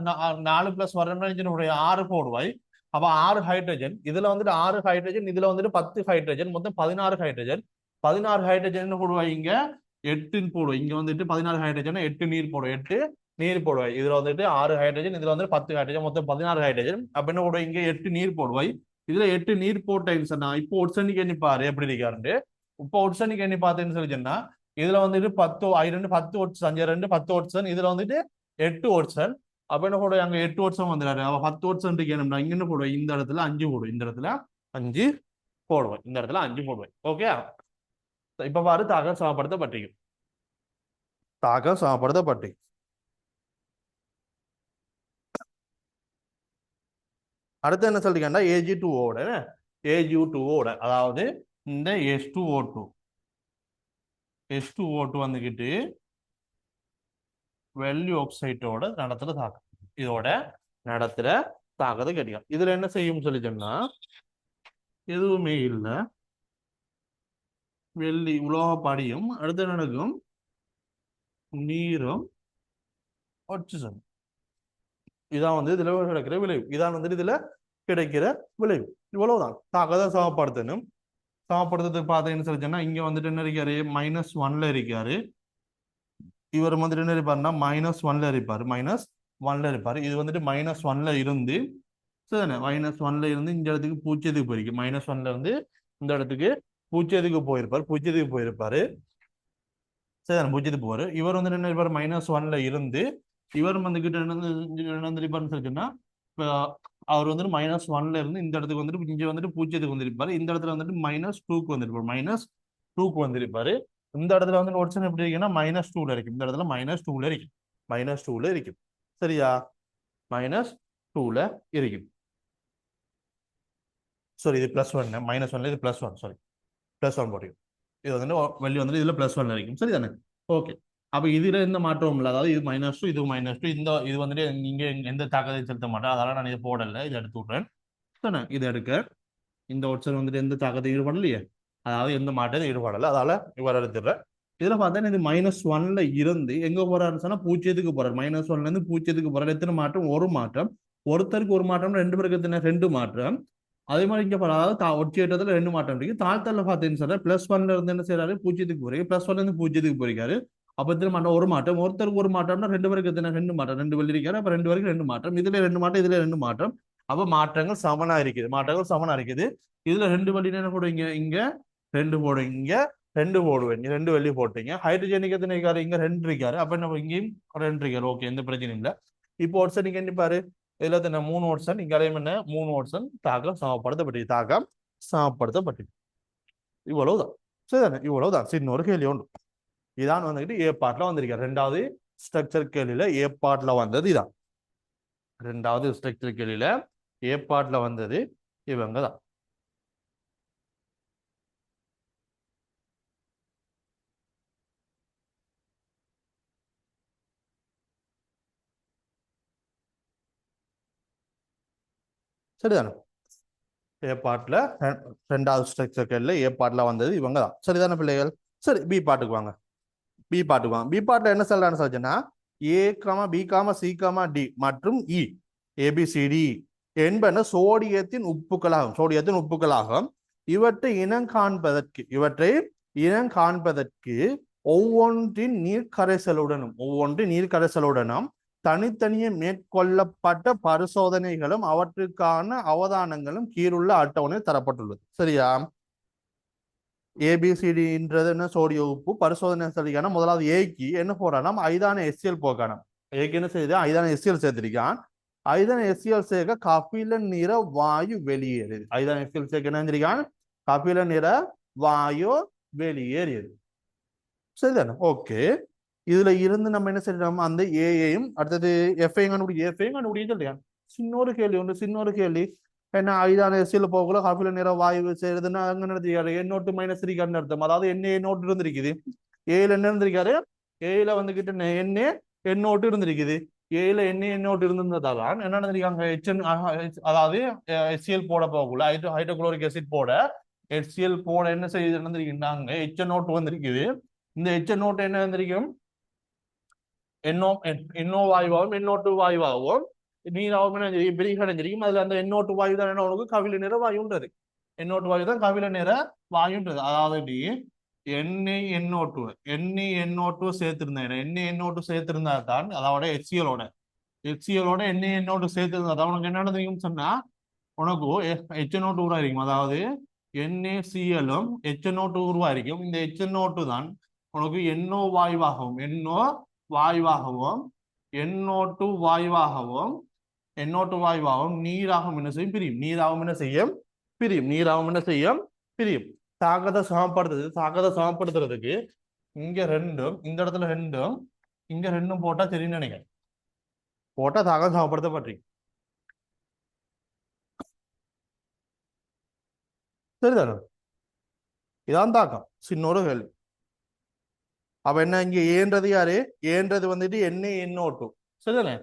4+ வரணும்னா 6 போடுவாய். அப்ப 6 ஹைட்ரஜன். இதுல வந்துட்டு 6 ஹைட்ரஜன். இதுல வந்துட்டு 10 ஹைட்ரஜன். மொத்தம் 16 ஹைட்ரஜன். 16 ஹைட்ரஜன் என்ன போடுவாய்? இங்க 8 போடுவோம். இங்க வந்துட்டு 16 ஹைட்ரஜன் 8 நீர் போடுவோம். 8 நீர் போடுவாய். இதுல வந்துட்டு 6 ஹைட்ரஜன். இதுல வந்து 10 ஹைட்ரஜன். மொத்தம் 16 ஹைட்ரஜன். அப்ப என்ன போடுவாய்? இங்க 8 நீர் போடுவாய். இதுல 8 நீர் போட்டேன்னு சொன்னா இப்போ ஒட்சனிக்கு எண்ணி பாரு எப்படி இருக்காரு. இப்போ ஒட்சனிக்கு எண்ணி பார்த்தேன்னு சொல்லி சொன்னா இதுல வந்துட்டு 10 10 ஒட்சன் 5 10 ஒட்சன். இதுல வந்துட்டு 8 ஒட்சன். அப்ப என்ன போடுவோம்? அங்க 8 ஒட்சன் வந்துடாரு. அவ 10 ஒட்சன் இருக்கணும்னா இங்க என்ன போடுவோம்? இந்த இடத்துல 5 போடுவோம். இந்த இடத்துல 5 போடுவோம். இந்த இடத்துல 5 போடுவேன். ஓகே. இப்ப பாரு தாக்கம் சமப்படுத்தப்பட்டிருக்கு. அடுத்து என்ன சொல்றீங்கன்னா Ag2O அதாவது இந்த H2O2 வந்துகிட்டு வெள்ளி ஆக்சைட்டோட நடத்துற தாக்கம். இதோட நடத்துற தாக்கத்தை கேட்டியா. இதுல என்ன செய்யும் சொல்லி சொன்னா எதுவுமே இல்லை, வெள்ளி உலோக படியும் அடுத்து நடக்கும் நீரும் ஆக்சிஜன். இதான் வந்து இதுல கிடைக்கிற விளைவு. இதான் வந்து இதுல கிடைக்கிற விளைவு. இவ்வளவுதான். தாக்கத்தை சமப்படுத்தணும். சமப்படுத்துறதுக்கு பார்த்தீங்கன்னு சொல்லி சொன்னா இங்க வந்துட்டு என்ன இருக்காரு, -1ல இருக்காரு. இவர் வந்துட்டு என்ன இருப்பாருன்னா -1ல இருப்பாரு, -1ல இருப்பாரு. இது வந்துட்டு -1ல இருந்து சரிதானே, -1ல இருந்து இந்த இடத்துக்கு பூஜ்ஜியத்துக்கு போயிருக்கு. -1ல இருந்து இந்த இடத்துக்கு பூஜ்ஜியத்துக்கு போயிருப்பாரு, பூஜ்ஜியத்துக்கு போயிருப்பாரு. சரிதானே, பூஜ்ஜியத்துக்கு போவாரு. இவர் வந்து என்ன இருப்பாரு, -1ல இருந்து இவர் வந்துகிட்ட என்ன இருப்பாருன்னு சொல்லிச்சுன்னா இப்போ அவர் வந்துட்டு -1ல இருந்து இந்த இடத்துக்கு வந்துட்டு இங்க வந்துட்டு பூஜ்ஜியத்துக்கு வந்திருப்பாரு. இந்த இடத்துல வந்துட்டு -2க்கு வந்திருப்பாரு, -2க்கு வந்திருப்பாரு. இந்த இடத்துல வந்து ஒரிஜினல் எப்படி இருக்குன்னா -2ல இருக்கும். இந்த இடத்துல -2ல இருக்கும், -2ல இருக்கும். சரியா, -2ல இருக்கும். சாரி, இது +1, -1ல இது +1, சாரி +1 போட்டிருக்கும். இது வந்து வெளியே வந்துட்டு இதுல +1 இருக்கும். சரிதானே, ஓகே. அப்ப இதுல எந்த மாற்றமும் இல்லை. அதாவது இது -2, இது -2. இந்த இது வந்துட்டு நீங்க எந்த தாக்கத்தையும் செலுத்த மாட்டேன், அதனால நான் இதை போடல, இதை எடுத்து விட்றேன். தானே, இதை எடுக்க இந்த ஒருத்தர் வந்துட்டு எந்த தாக்கத்தையும் ஈடுபடலையே, அதாவது எந்த மாற்றத்தையும் ஈடுபடலை, அதால இவர் எடுத்துடுறேன். இதுல பார்த்தா இது -1ல இருந்து எங்க போறாருன்னு சொன்னா பூஜ்ஜியத்துக்கு போறாரு. -1ல இருந்து பூஜ்ஜியத்துக்கு போறாரு. எத்தனை மாற்றம், ஒரு மாற்றம். ஒருத்தருக்கு ஒரு மாற்றம், ரெண்டு பேருக்கு எத்தனை, ரெண்டு மாற்றம். அதே மாதிரி இங்க அதாவது ஒற்றையேற்றத்துல ரெண்டு மாற்றம் இருக்கு. தாழ்த்தல பார்த்தீங்கன்னு சொன்னா +1ல இருந்து என்ன செய்யறாரு, பூஜ்ஜியத்துக்கு போறீங்க. +1ல இருந்து பூஜ்ஜியத்துக்கு போயிருக்காரு. அப்ப எத்தனை மாற்றம், ஒரு மாற்றம். ஒருத்தருக்கு ஒரு மாற்றம்னா ரெண்டு பேருக்கு எத்தனை, ரெண்டு மாற்றம். ரெண்டு வெள்ளி இருக்காரு, அப்ப ரெண்டு பேருக்கு ரெண்டு மாற்றம். இதுல ரெண்டு மாற்றம், இதுல ரெண்டு மாற்றம். அப்ப மாற்றங்கள் சமனா இருக்குது, மாற்றங்கள் சமனா இருக்குது. இதுல ரெண்டு வெள்ளி என்ன போடுவீங்க, இங்க ரெண்டு போடுவீங்க, இங்க ரெண்டு போடுவீங்க, ரெண்டு வெள்ளி போட்டீங்க. ஹைட்ரஜனுக்கு எத்தனை இருக்காரு, இங்க ரெண்டு இருக்காரு. அப்ப என்ன இங்கேயும் ரெண்டு இருக்காரு. ஓகே, எந்த பிரச்சனையும் இல்லை. இப்போ ஒருத்தர் நீங்க என்ன பாரு, இதுல எத்தனை, 3 ஓட்சன். இங்க அடையும் என்ன, 3 ஓட்சன். தாக்கம் சமப்படுத்தப்பட்டது, தாக்கம் சமப்படுத்தப்பட்டது. இவ்வளவுதான். சரிதானே, இவ்வளவுதான். சின்ன ஒரு கேள்வி உண்டு. இதான் வந்துட்டு ஏ பார்ட்ல வந்திருக்காரு. ரெண்டாவது ஸ்ட்ரக்சர் கேள்வியில ஏ பார்ட்ல வந்தது இதான். ரெண்டாவது ஸ்ட்ரக்சர் கேள்வியில ஏ பார்ட்ல வந்தது இவங்க தான். சரிதானே, ஏ பார்ட்ல ரெண்டாவது ஸ்ட்ரக்சர் கேள்வியில ஏ பார்ட்ல வந்தது இவங்க தான். சரிதானே பிள்ளைகள். சரி, பி பார்ட்டுக்கு வாங்க. பி பார்ட்டுக்கு வாங்க. பி பார்ட்ல என்ன சொல்றான்னு சொல்லுன்னா A comma B comma C comma D மற்றும் இ ஏபிசிடி என்பன சோடியத்தின் உப்புக்களாகும், சோடியத்தின் உப்புக்களாகும். இவற்றை இனம் காண்பதற்கு, இவற்றை இனம் காண்பதற்கு ஒவ்வொன்றின் நீர்க்கரைசலுடனும் தனித்தனியே மேற்கொள்ளப்பட்ட பரிசோதனைகளும் அவற்றுக்கான அவதானங்களும் கீழுள்ள அட்டவணையில் தரப்பட்டுள்ளது. சரியா, ஏபிசிடின்றது என்ன, சோடிய உப்பு. பரிசோதனை சரியான முதலாவது ஏக்கு என்ன போறானா, ஐதான எஸ்சிஎல் போக்கானம். ஏக்கு என்ன செய்யுது, ஐதான எஸ்சிஎல் சேர்த்திருக்கான். ஐதான எஸ்சிஎல் சேர்க்க கபில நிற வாயு வெளியேறுது. ஐதான எஸ்சிஎல் சேர்க்க என்ன செஞ்சிருக்கான், கபில நிற வாயு வெளியேறியது. சரிதானே, ஓகே. இதுல இருந்து நம்ம என்ன செய்யறோம், அந்த ஏயையும் அடுத்தது எஃப்ஐயும் கண்டுபிடி, எஃப்ஐயும் கண்டுபிடிக்க சொல்லியான். சின்னொரு கேள்வி ஒன்று, சின்னொரு கேள்வி. என்ன, ஐதான எஸ்சியில் போகல காஃபில நிற வாயு செய்யறதுன்னா அங்க நடத்திருக்காரு N0 - 3 அர்த்தம். அதாவது N0 இருந்திருக்குது. ஏல என்ன இருந்திருக்காரு, ஏல வந்துகிட்டு N0 இருந்திருக்குது. ஏல N0 இருந்திருந்ததால் என்ன நடந்திருக்காங்க, HN அதாவது HCl போட போகல, ஹைட்ரோகுளோரிக் ஆசிட் போட HCl போட என்ன செய்து நடந்திருக்குறாங்க, HN0 வந்திருக்குது. இந்த HN0 என்ன வந்திருக்கும், NO வாயுவாகவும் N0 வாயுவாகவும் நீராகவும் பிரிகடைஞ்சிருக்கும். அதுல அந்த N0 வாயு தான் என்ன, உனக்கு கவிழ நிற வாயுன்றது. N0 வாயு தான் கவிழ நிற வாயுன்றது. அதாவது NaNO2 சேர்த்திருந்தேன், NaNO2 சேர்த்திருந்தா தான், அதோட HClோட NaNO2 சேர்த்திருந்தா தான் உனக்கு என்ன தெரியும் சொன்னா, உனக்கு HNO2 உருவாயிருக்கும். அதாவது NaClலும் HNO2 உருவாயிருக்கும். இந்த HNO2 தான் உனக்கு NO வாயுவாகவும் NO2 வாயுவாகவும் நீராகவும் என்ன செய்யும், பிரியும். நீராகவும் என்ன செய்யும், பிரியும். நீராகவும் என்ன செய்யும், பிரியும். தாக்கத்தை சமப்படுத்துறதுக்கு இங்க ரெண்டும், இந்த இடத்துல ரெண்டும், இங்க ரெண்டும் போட்டா தெரியும் நினைக்கிறேன். போட்டா தாக்கம் சமப்படுத்தப்பட்டு சரிதானே. இதான் தாக்கம். சின்னொரு கேள்வி. அப்ப என்ன இங்க ஏன்றது யாரு? ஏன்றது வந்துட்டு NaNO2. சரிதானே?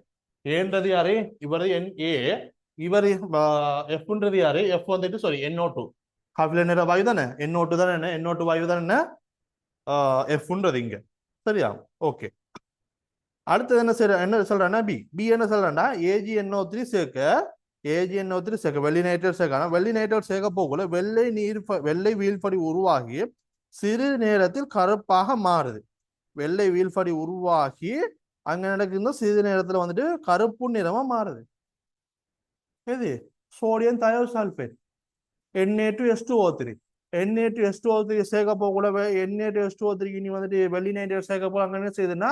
ஏன்றது யாரு? இவர் Na, இவர் Fன்றது யாரு? F வந்துட்டு சாரி NO2. காஃபில நிற வாயு தானே? NO2 தானே என்ன? NO2 வாயு தானே என்ன? Fன்றது இங்க. சரியா? ஓகே. அடுத்தது என்ன சொல்றேன்னா பி என்ன சொல்றேன்னா AgNO3 சேர்க்க AgNO3 சேர்க்க வெள்ளி நைட்ரேட் சேர்க்க வெள்ளி நைட்ரேட் சேர்க்க போகல வெள்ளை வீழ்படி உருவாகி சிறு நேரத்தில் கருப்பாக மாறுது. வெள்ளை வீழ்படி உருவாகி அங்க நடக்குது சிறிது நேரத்துல வந்துட்டு கருப்பு நிறமா மாறுது. எது? Sodium thiosulphate Na2S2O3. Na2S2O3 சேர்க்க போகல Na2S2O3 இனி வந்துட்டு வெள்ளி நைட்ரேட் சேர்க்க போல அங்க என்ன செய்யுதுன்னா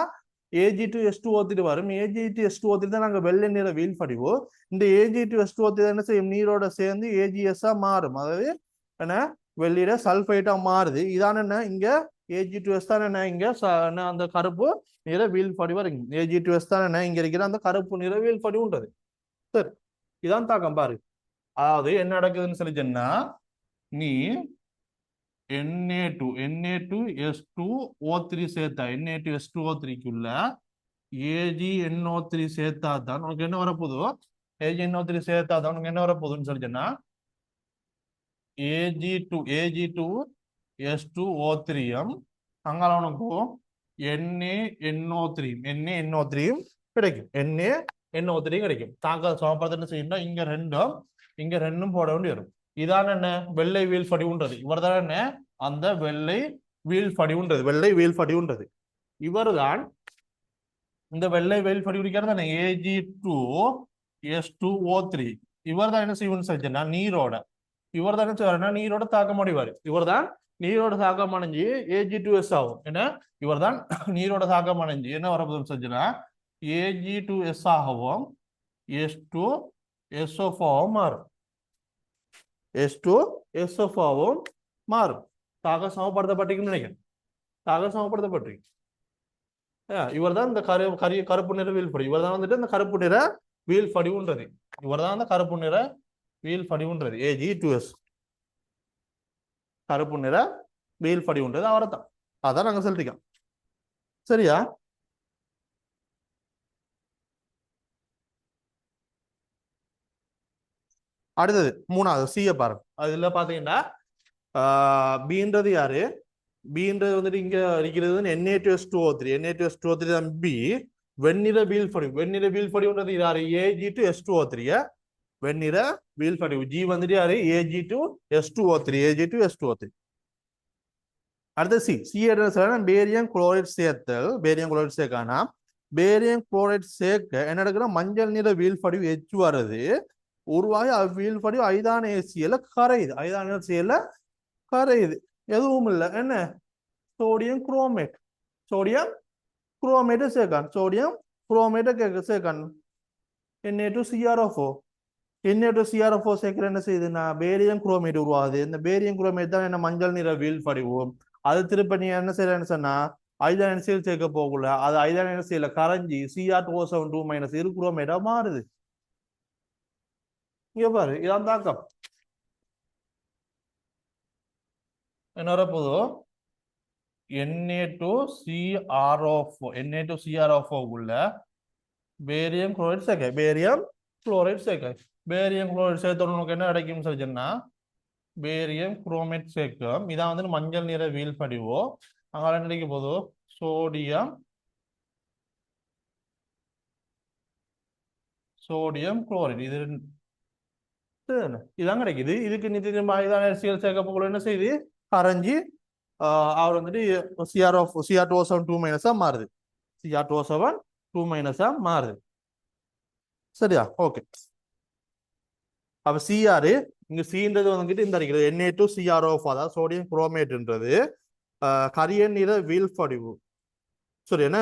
Ag2S2O3 வரும். Ag2S2O3 தான் நாங்க வெள்ளை நிற வீழ்படிவு. இந்த Ag2S2O3 என்ன செய்யும்? நீரோட சேர்ந்து AgS மாறும். அதாவது என்ன வெள்ளிட சல்பைட்டா மாறுது. இதான என்ன இங்க Ag2S தான் என்ன இங்க அந்த கருப்பு நிற வீழ்படிவு இருக்கு. Ag2S தான் என்ன இங்க இருக்கிற அந்த கருப்பு நிற வீழ்படிவுன்றது. சரி, இதான் தாக்கம் பாரு. அதாவது என்ன நடக்குதுன்னு சொல்லி சொன்னா நீ Na2S2O3 சேர்த்தா Na2S2O3க்குள்ள AgNO3 சேர்த்தா தான் உனக்கு என்ன வரப்போகுது? AgNO3 சேர்த்தா தான் உனக்கு என்ன வரப்போகுதுன்னு சொல்லி சொன்னா Ag2S2O3 அங்கால உனக்கு NaNO3 கிடைக்கும். NaNO3 கிடைக்கும். தாக்க சமப்படுத்த என்ன செய்யணும்? இங்க ரெண்டும் போட வேண்டி வரும். இதான் என்ன வெள்ளை வீழ்படிவுன்றது. இவர் தான் என்ன அந்த வெள்ளை வீழ்படிவுன்றது. இவர் தான் இந்த வெள்ளை வீழ்படிவு இருக்கிறது Ag2S2O3. இவர் தான் என்ன செய்யணும்னு சொல்லிச்சுன்னா இவர் தான் என்ன செய்வாருன்னா நீரோட தாக்கம் அடைவார். இவர் தான் நீரோட தாக்கம் அடைஞ்சு Ag2S ஆகும். என்ன இவர் தான் நீரோட தாக்கம் அடைஞ்சு என்ன வரப்போகுதுன்னு சொல்லிச்சுன்னா Ag2S ஆகவும் S2SO4 மாறும். S2SO4 மாறும். தாக சமப்படுத்தப்பட்டிருக்குன்னு நினைக்கிறேன். தாக சமப்படுத்தப்பட்டிருக்கு. இவர் தான் இந்த கருப்பு நிற வீழ்படி. இவர் தான் வந்துட்டு இந்த கருப்பு நிற வீழ்படிவுன்றது. இவர் தான் அந்த கருப்பு நிற வீழ்படிவுன்றது. Ag2S கருப்பு நிற வீழ்படிவுன்றது அவரை தான். அதான் நாங்க சொல்லிருக்கோம். சரியா? அடுத்தது மூணாவது C பாருங்க. அதுல பாத்தீங்கன்னா பீன்றது யாரு? பீன்றது வந்துட்டு இங்க இருக்கிறது Na2S2O3. Na2S2O3 தான் பி. வெண்ணிற வீழ்படிவுன்றது யாரு? Ag2S2O3. வெண்ணிற வீழ்படிவு G வந்துட்டு யாரு? Ag2S2O3. அடுத்து சி என்ன பேரியம் குளோரைட் சேர்த்தல். பேரியம் குளோரைட் சேர்க்கானா பேரியம் குளோரைட் சேர்க்க என்ன நடக்குன்னா மஞ்சள் நிற வீழ்படிவு எச்சு வருது. உருவாகி அவ்வீழ்படிவு ஐதான ACL கரையுது. எதுவும் இல்லை. என்ன சோடியம் குரோமேட் சேர்க்கான். சோடியம் குரோமேட்டை சேர்க்கான். Na2CrO4 சேர்க்கிற என்ன செய்யுதுன்னா பேரியம் குரோமேட் உருவாகுது. இந்த பேரியம் குரோமேட் தான் என்ன மஞ்சள் நிற வீழ்படிவு. அது திருப்ப நீ என்ன செய்யறன்னு சொன்னா ஐதான NCl சேர்க்க போகல. அது ஐதான NCl கரைஞ்சி Cr2O7 2- குரோமேட்டா மாறுது. இங்க பாரு, இதான் தாக்கம். என்ன வரப்போதோ Na2CrO4 உள்ள பேரியம் குளோரைட் சேர்க்க பேரியம் குளோரைட் சேர்த்தோட உனக்கு என்ன கிடைக்கும்னு சொல்லிச்சுன்னா பேரியம் குரோமேட் சேர்க்கும். இதான் வந்து மஞ்சள் நிற வீழ்படிவோ. அங்க என்ன கிடைக்க போதோ சோடியம் குளோரைட். இதான் கிடைக்குது. இதுக்கு நித்தியம் ஐதான NCl சேர்க்க போகல என்ன செய்யுது? கரைஞ்சி அவர் வந்துட்டு Cr2O7 2- மாறுது. Cr2O7 2- மாறுது. சரியா? ஓகே. அப்ப Cr இங்க Cன்றது வந்துட்டு இந்த இருக்கிறது Na2CrO4 அதாவது சோடியம் குரோமேட்ன்றது கரிய நிற வீழ்படிவு. சரி, என்ன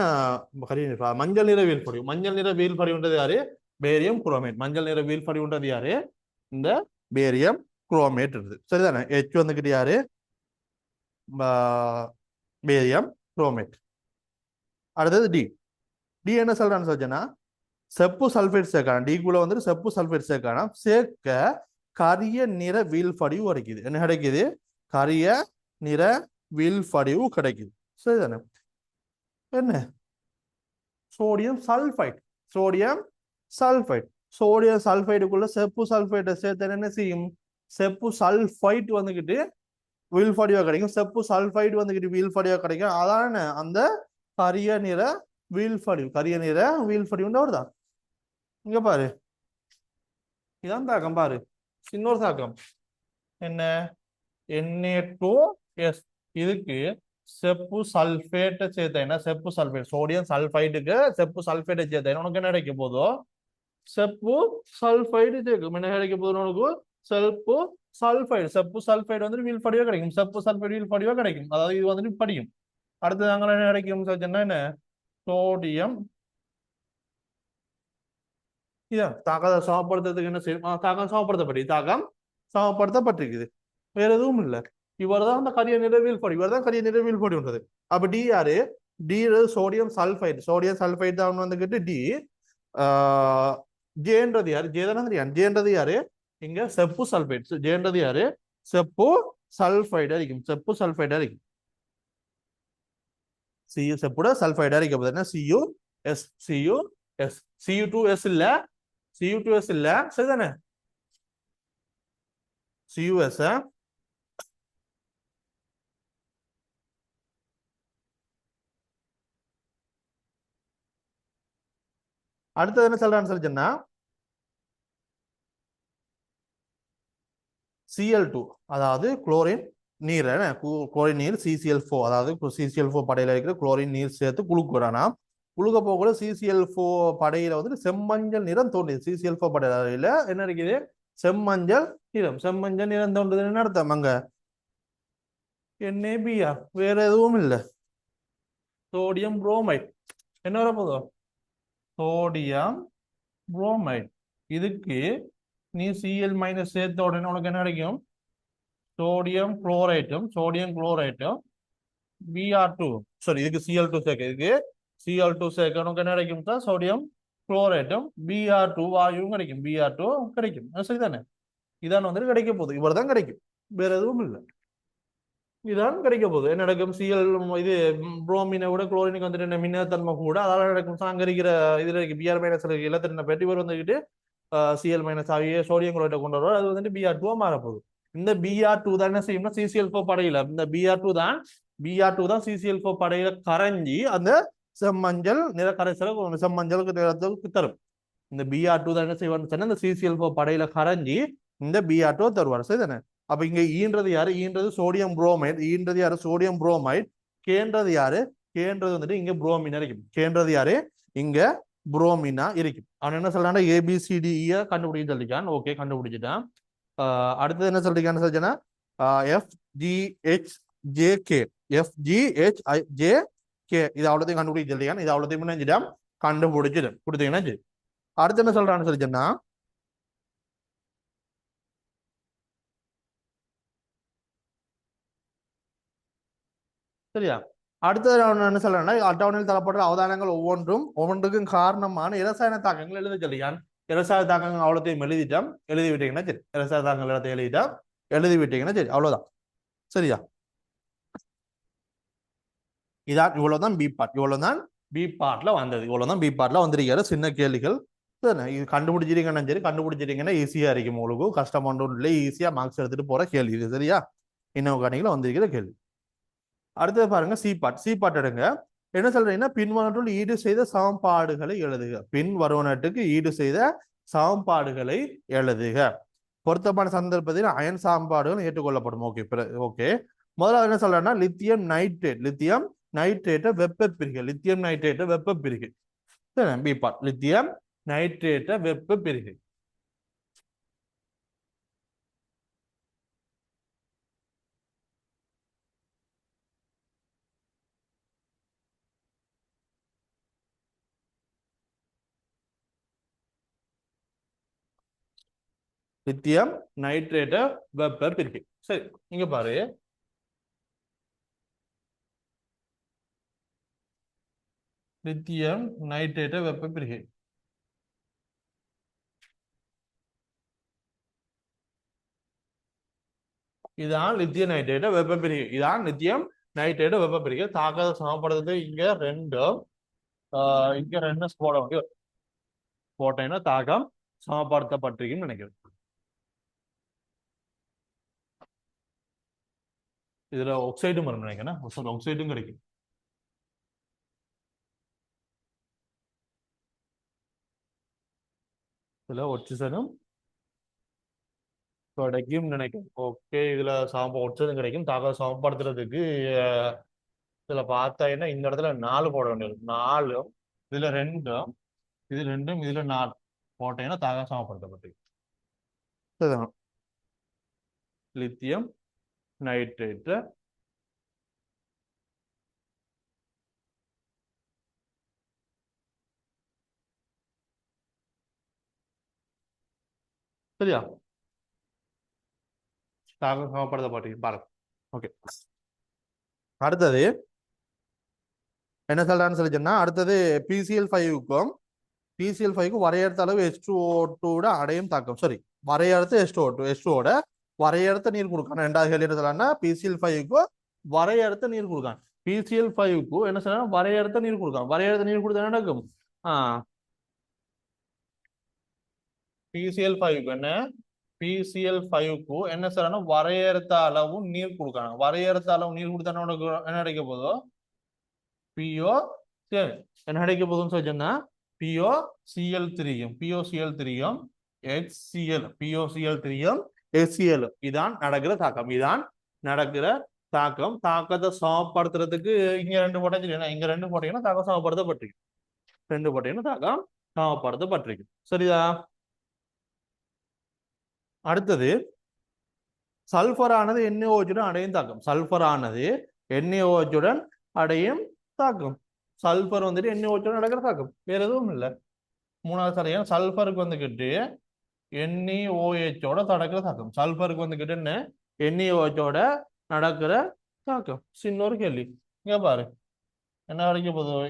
மஞ்சள் நிற வீழ்படிவுன்றது யாரு? Barium chromate. மஞ்சள் நிற வீழ்படிவுன்றது யாரு? இந்த பேரியம் குரோமேட் இருக்குது. சரிதானே? H வந்துகிட்டு யாரு? Barium chromate. அடுத்தது டி என்ன சொல்றான்னு சொல்றேன்னா செப்பு சல்பேட் சேர்க்கலாம். டிக்குள்ள வந்துட்டு செப்பு சல்பேட் சேர்க்கலாம். சேர்க்க கரிய நிற வீழ்படிவு கிடைக்குது. என்ன கிடைக்குது? கரிய நிற வீழ்படிவு கிடைக்குது. சரிதானே? என்ன sodium sulphide. Sodium sulphide. Sodium சல்ஃபைடுக்குள்ள செப்பு சல்ஃபைட்டை சேர்த்து என்ன செய்யும்? செப்பு சல்ஃபைட் வந்துக்கிட்டு வீழ்படிவா கிடைக்கும். செப்பு சல்ஃபைடு வந்துக்கிட்டு வீழ்படிவா கிடைக்கும். அதான அந்த கரிய நிற வீழ்படிவு. கரிய நிற வீழ்படிவுன்னு வருதா? இங்க பாரு, இதான் தாக்கம் பாரு. இன்னொரு தாக்கம் என்ன? Na2S. இதுக்கு செப்பு சல்ஃபேட்டை சேர்த்தேன்னா செப்பு சல்ஃபேட், சோடியம் சல்ஃபைடுக்கு செப்பு சல்ஃபேட்டை சேர்த்தேன் உனக்கு என்ன கிடைக்க போதோ? செப்பு சல்ஃபைடு சேர்க்கும். என்ன கிடைக்க போதும் உனக்கு? செப்பு சல்ஃபைடு. செப்பு சல்ஃபைடு வந்துட்டு வீழ்படிவா கிடைக்கும். செப்பு சல்ஃபைடு வீழ்படிவா கிடைக்கும். அதாவது இது வந்துட்டு படியும். அடுத்தது அங்கே என்ன கிடைக்கும் சொன்னா என்ன? சோடியம். இதான் தாக்கத்தை சமப்படுத்துறதுக்கு என்ன செய்யும்? தாக்கம் சமப்படுத்தப்பட்டிருக்குது. வேற எதுவும் இல்லை. இவர் தான் அந்த கரிய நிறவியல் படி. இவர் தான் கரிய நிறவியல் படி வந்தது. அப்ப டி யாரு? D sodium sulphide. Sodium sulphide தான் வந்துகிட்டு டி. ஜேன்றது யாரு? ஜே தானே தெரியும். ஜேன்றது யாரு? இங்க செப்பு சல்ஃபைடு. ஜேன்றது யாரு? செப்பு சல்ஃபைடு இருக்கும். செப்பு சல்ஃபைடு இருக்கும். சியு செப்புட சல்ஃபைடு இருக்கும். என்ன சியு எஸ். சியு எஸ். Cu2S இல்ல. Cu2S இல்ல. சரிதானே? CuS. அடுத்தது என்ன சொல்றான்னு சொல்லிச்சுன்னா Cl2, அதாவது குளோரின் நீர். குளோரின் நீர் CCl4, அதாவது CCl4 படையில இருக்கிற குளோரின் நீர் சேர்த்து குளுக்குறானா. குளுக்க போக கூட CCl4 படையில வந்து செம்மஞ்சள் நிறம் தோன்றுது. CCl4 படையில என்ன இருக்குது? செம்மஞ்சள் நிறம். செம்மஞ்சள் நிறம் தோன்றுது. என்ன அர்த்தம் அங்க? NaBr. வேற எதுவும் இல்லை. Sodium bromide. என்ன வர போதும்? Sodium bromide. இதுக்கு நீ Cl மைனஸ் சேர்த்த உடனே உனக்கு என்ன கிடைக்கும்? சோடியம் குளோரைட்டும். சோடியம் குளோரைட்டும் Br2. சாரி, இதுக்கு Cl2 சேர்க்க. இதுக்கு Cl2 சேர்க்க உனக்கு என்ன கிடைக்கும்? சோடியம் குளோரைட்டும் Br2 வாயுவும் கிடைக்கும். Br2 கிடைக்கும். சரிதானே? இதான் வந்துட்டு கிடைக்க போகுது. இவர் தான் கிடைக்கும். வேற எதுவும் இல்லை. இதான் கிடைக்க போகுது. என்ன நடக்கும்? Cl இது புரோமினை விட குளோரினுக்கு வந்துட்டு என்ன மின்னத்தன்மை கூட, அதால நடக்கும். அங்க இருக்கிற இதுல இருக்கு Br மைனஸ் இலத்தின பெட்டி இவர் வந்துக்கிட்டு Cl மைனஸ் ஆகிய சோடியம் குளோரைட்டை கொண்டு வருவார். அது வந்துட்டு Br2 மாறப்போகுது. இந்த Br2 தான் என்ன செய்யும்னா CCl4 படையில இந்த Br2 தான் CCl4 படையில கரைஞ்சி அந்த செம்மஞ்சள் நிற கரைசல செம்மஞ்சளுக்கு நிறத்துக்கு தரும். இந்த Br2 தான் என்ன செய்வார்னு சொன்னா இந்த CCl4 படையில கரைஞ்சி இந்த Br2 தருவார். சரிதானே? அப்ப இங்க ஈன்றது யாரு? ஈன்றது சோடியம் புரோமைட். ஈன்றது யாரு? Sodium bromide. கேன்றது யாரு? கேன்றது வந்துட்டு இங்க புரோமினா இருக்கும். கேன்றது யாரு? இங்க புரோமினா இருக்கும். அவன் என்ன சொல்றான்? ABCDE கண்டுபிடிக்க சொல்லிக்கான். ஓகே, கண்டுபிடிச்சிட்டான். அடுத்தது என்ன சொல்லிருக்கான்னு சொல்லிச்சேன்னா FGHJK. FGHJK இது அவ்வளோத்தையும் கண்டுபிடிக்க சொல்லிருக்கான். இது அவ்வளோத்தையும் நினைச்சிட்டான், கண்டுபிடிச்சிட்டு கொடுத்தீங்கன்னா சரி. அடுத்து என்ன சொல்றான்னு சொல்லிச்சேன்னா சரியா? அடுத்தது என்ன சொல்றேன்னா அட்டவணையில் தரப்படுற அவதானங்கள் ஒவ்வொன்றுக்கும் காரணமான இரசாயன தாக்கங்கள் எழுத சொல்லியான். இரசாயன தாக்கங்கள் அவ்வளோத்தையும் எழுதி விட்டீங்கன்னா சரி. இரசாயன தாக்கங்கள் எல்லாத்தையும் எழுதி விட்டீங்கன்னா சரி. அவ்வளவுதான். சரியா? இதான் இவ்வளவுதான் பி பார்ட். இவ்வளவுதான் பி பார்ட்ல வந்தது. இவ்வளவுதான் பி பார்ட்ல வந்திருக்கிற சின்ன கேள்விகள். இது கண்டுபிடிச்சிட்டீங்கன்னா சரி. கண்டுபிடிச்சிட்டீங்கன்னா ஈஸியா இருக்கும். உங்களுக்கு கஷ்டம் ஒன்றும் இல்லை. ஈஸியா மார்க்ஸ் எடுத்துட்டு போற கேள்வி இது. சரியா? இன்னும் கணிகளை வந்திருக்கிற கேள்வி. அடுத்தது பாருங்க சி பார்ட். சி பார்ட் எடுங்க. என்ன சொல்றீங்கன்னா பின்வருவனற்றுள் ஈடு செய்த சமன்பாடுகளை எழுதுக. பின் வருவனட்டுக்கு ஈடு செய்த சமன்பாடுகளை எழுதுக. பொருத்தமான சந்தர்ப்பத்தில் அயன் சமன்பாடுகள் ஏற்றுக்கொள்ளப்படும். Okay, okay. முதல்ல என்ன சொல்றேன்னா லித்தியம் நைட்ரேட்டை வெப்ப பிரிகை. லித்தியம் நைட்ரேட்டை வெப்ப பிரிகை. B part. லித்தியம் நைட்ரேட்டை வெப்ப பிரிகை. லித்தியம் நைட்ரேட்டை வெப்ப பிரிகை. சரி, இங்க பாரு. லித்தியம் நைட்ரேட்டை வெப்ப பிரிகை. இதான் லித்தியம் நைட்ரேட்டை வெப்ப பிரிகை. இதான் லித்தியம் நைட்ரேட் வெப்ப பிரிக்க தாக்கத்தை சமப்படுறது இங்க ரெண்டு போட முடியும் போட்டேன்னா தாக்கம் சமப்படுத்தப்பட்டிருக்குன்னு நினைக்கிறேன். இதுல ஆக்சைடும் வரும் நினைக்கிறேன், ஆக்சைடும் கிடைக்கும். இதுல ஆக்சிஜனும் கிடைக்கும் நினைக்கிறேன். ஓகே, இதுல ஆக்சிஜன் கிடைக்கும் தாக்கம் சமப்படுத்துறதுக்கு. இதுல பார்த்தீங்கன்னா இந்த இடத்துல 4 போட வேண்டியது, 4 இதுல 2 இது 2 இதுல 4 போட்டீங்கன்னா தாக்கம் சமப்படுத்தப்பட்டிருக்கு. லித்தியம் நைட்ரேட் சரியா, தாக்கம் சமப்படுத்தப்பட்டிருக்கு பாருங்க. ஓகே, அடுத்தது என்ன சொல்றான்னு சொல்லி சொன்னா, அடுத்தது பிசிஎல்5க்கும் வரையறுத்த அளவு H2O2 அடையும் தாக்கம். சரி, வரையறுத்த H2O2 வரையறுத்த நீர் கொடுக்கான. ரெண்டாவது கேள்வி என்ன சொல்லலாம்னா, பிசிஎல்5க்கும் வரையறுத்த நீர் கொடுக்கான். பிசிஎல்5க்கும் என்ன சொல்லலாம், வரையறுத்த நீர் கொடுக்கான். வரையறுத்த நீர் கொடுத்தா என்ன நடக்கும்? பிசிஎல்5க்கு என்ன சொல்லணும், வரையறுத்த அளவு நீர் கொடுக்கணும். வரையறுத்த அளவு நீர் கொடுத்தா என்ன கிடைக்க போதோ பிஓ சரி என்ன கிடைக்க போதுன்னு சொல்லிச்சோன்னா பிஓசிஎல்3யும் HCl இதான் நடக்கிற தாக்கம். தாக்கத்தை சமப்படுத்துறதுக்கு இங்க 2 போட்டா இங்க 2 போட்டீங்கன்னா தாக்கம் சமப்படுத்தப்பட்டிருக்கு. 2 போட்டீங்கன்னா தாக்கம் சமப்படுத்தப்பட்டிருக்கு. சரிதா? அடுத்தது சல்பர் ஆனது NaOH அடையும் தாக்கம். சல்பர் ஆனது NaOH அடையும் தாக்கம். சல்பர் வந்துட்டு NaOH நடக்கிற தாக்கம், வேற எதுவும் இல்லை. மூணாவது சரியா, சல்பருக்கு வந்துகிட்டு NaOH நடக்கிற தாக்கம். சல்பருக்கு வந்துகிட்டு என்ன NaOH நடக்கிற தாக்கம். சின்னொரு கேள்வி இங்க பாரு, என்ன வரைக்க போதும்,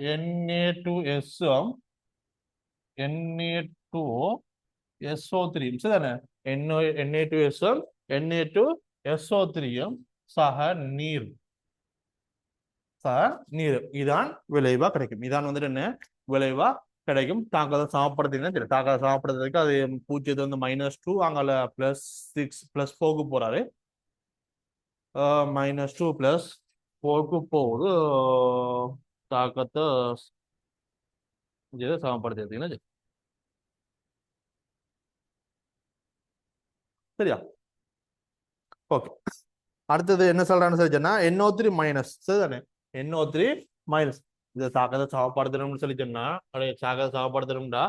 Na2SO3 சரிதானே, Na2SO3 சக நீர் இதான் விளைவா கிடைக்கும். இதான் வந்துட்டு என்ன விளைவா கிடைக்கும். தாக்கத்தை சமப்படுத்தினா தாக்கத்தை சமப்படுத்துறதுக்கு அது பூஜ்ஜியத்தை வந்து -2 அங்கால +4க்கு போறாரு. -2 +4க்கு போகுது. தாக்கத்தை சமப்படுத்தி சரியா? ஓகே, அடுத்தது என்ன சொல்றான்னு சொல்லிச்சேன்னா NO3- சரிதானே, NO3- இதை தாக்கத்தை சமப்படுத்தணும்னு சொல்லி சொன்னா, தாக்கத்தை சமப்படுத்தணும்டா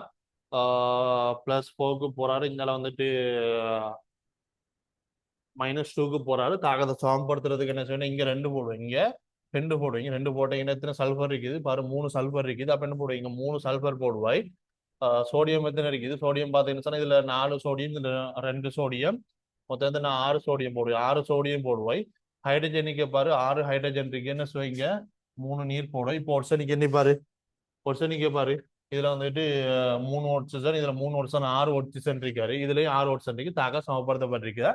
+4க்கு போறாரு, இங்கால வந்துட்டு -2க்கு போறாரு. தாக்கத்தை சமப்படுத்துறதுக்கு என்ன சொன்னா, இங்க 2 போடுவீங்க, 2 போட்டீங்கன்னா எத்தனை சல்பர் இருக்குது பாரு, 3 சல்பர் இருக்குது. அப்ப என்ன போடுவீங்க, 3 சல்பர் போடுவாய். சோடியம் எத்தனை இருக்குது, சோடியம் பார்த்தீங்கன்னு சொன்னா இதுல 4 சோடியம், இதுல 2 சோடியம், மொத்தம் நான் 6 சோடியம் போடுவேன். 6 சோடியம் போடுவாய். ஹைட்ரஜனுக்கு பாரு 6 ஹைட்ரஜன் இருக்கு, என்ன சொல்லுவீங்க 3 நீர் போடுவோம். இப்போ ஒர்சனிக்கு என்ன பாரு, இதுல வந்துட்டு 3 ஆக்சிஜன், இதுல 3 ஆக்சிஜன், 6 ஆக்சிஜன் இருக்காரு. இதுலயும் 6 ஆக்சிஜன் இருக்கு, தாக்கம் சமப்படுத்தப்பட்டிருக்கு.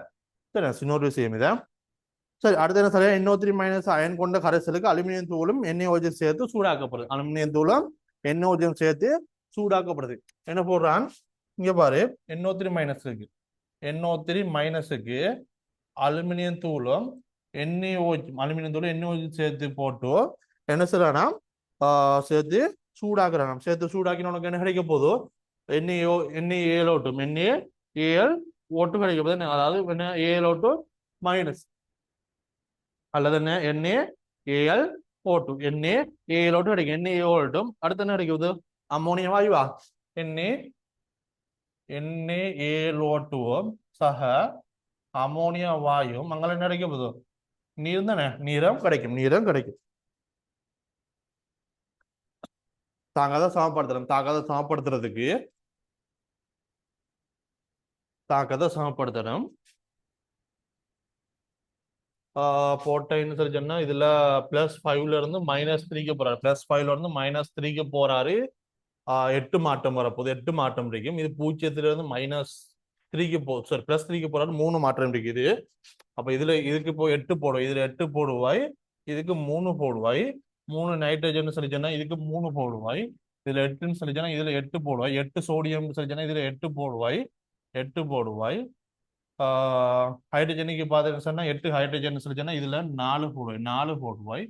சரி, இன்னொரு விஷயம் இதான். சரி, அடுத்த என்ன சரியா, NO3- அயன் கொண்ட கரைசலுக்கு அலுமினியம் தூளும் NaOH சேர்த்து சூடாக்கப்படுது. அலுமினியம் தூளும் NaOH சேர்த்து சூடாக்கப்படுது. என்ன போடுறான் இங்க பாரு, NO3- இருக்கு, NO3- அலுமினியம் தூளும் NaOH சேர்த்து போட்டு என்ன செய்யறானா, சேர்த்து சூடாக்குறான். சேர்த்து சூடாக்கின உனக்கு என்ன கிடைக்க போதோ Na7O2 கிடைக்க போது. அதாவது AlO2- அல்லது என்ன NaAlO2 கிடைக்கும். NaAlO2 அடுத்து என்ன கிடைக்குது, அம்மோனியம் வாயுவா, NaAlO2 சக அமோனியா வாயு அங்கே என்ன கிடைக்க போதும், நீர் தானே, நீரம் கிடைக்கும். தாக்காத சமப்படுத்தணும் போட்டேன்னு சொல்லி சொன்னா, இதுல +5ல இருந்து -3க்கு போறாரு. +5ல இருந்து -3க்கு போறாரு. 8 மாற்றம் வரப்போகுது. 8 மாற்றம் இருக்கும். இது 0ல இருந்து -3க்கு சாரி +3க்கு போறாரு. 3 மாற்றம் இருக்குது. அப்ப இதுக்கு இப்போ 8 போடும். இதுல 8 போடுவாய். இதுக்கு 3 போடுவாய், 3 நைட்ரஜன் சொல்லிச்சேன்னா இதுக்கு 3 போடுவாய், இதுல 8ன்னு சொல்லிச்சேன்னா இதுல 8 போடுவாய், 8 சோடியம் சொல்லிச்சேன்னா இதுல 8 போடுவாய், 8 போடுவாய். ஹைட்ரஜனுக்கு பார்த்தீங்கன்னு சொன்னா 8 ஹைட்ரஜன் சொல்லிச்சேன்னா இதுல 4 போடுவாய், 4 போடுவாய்,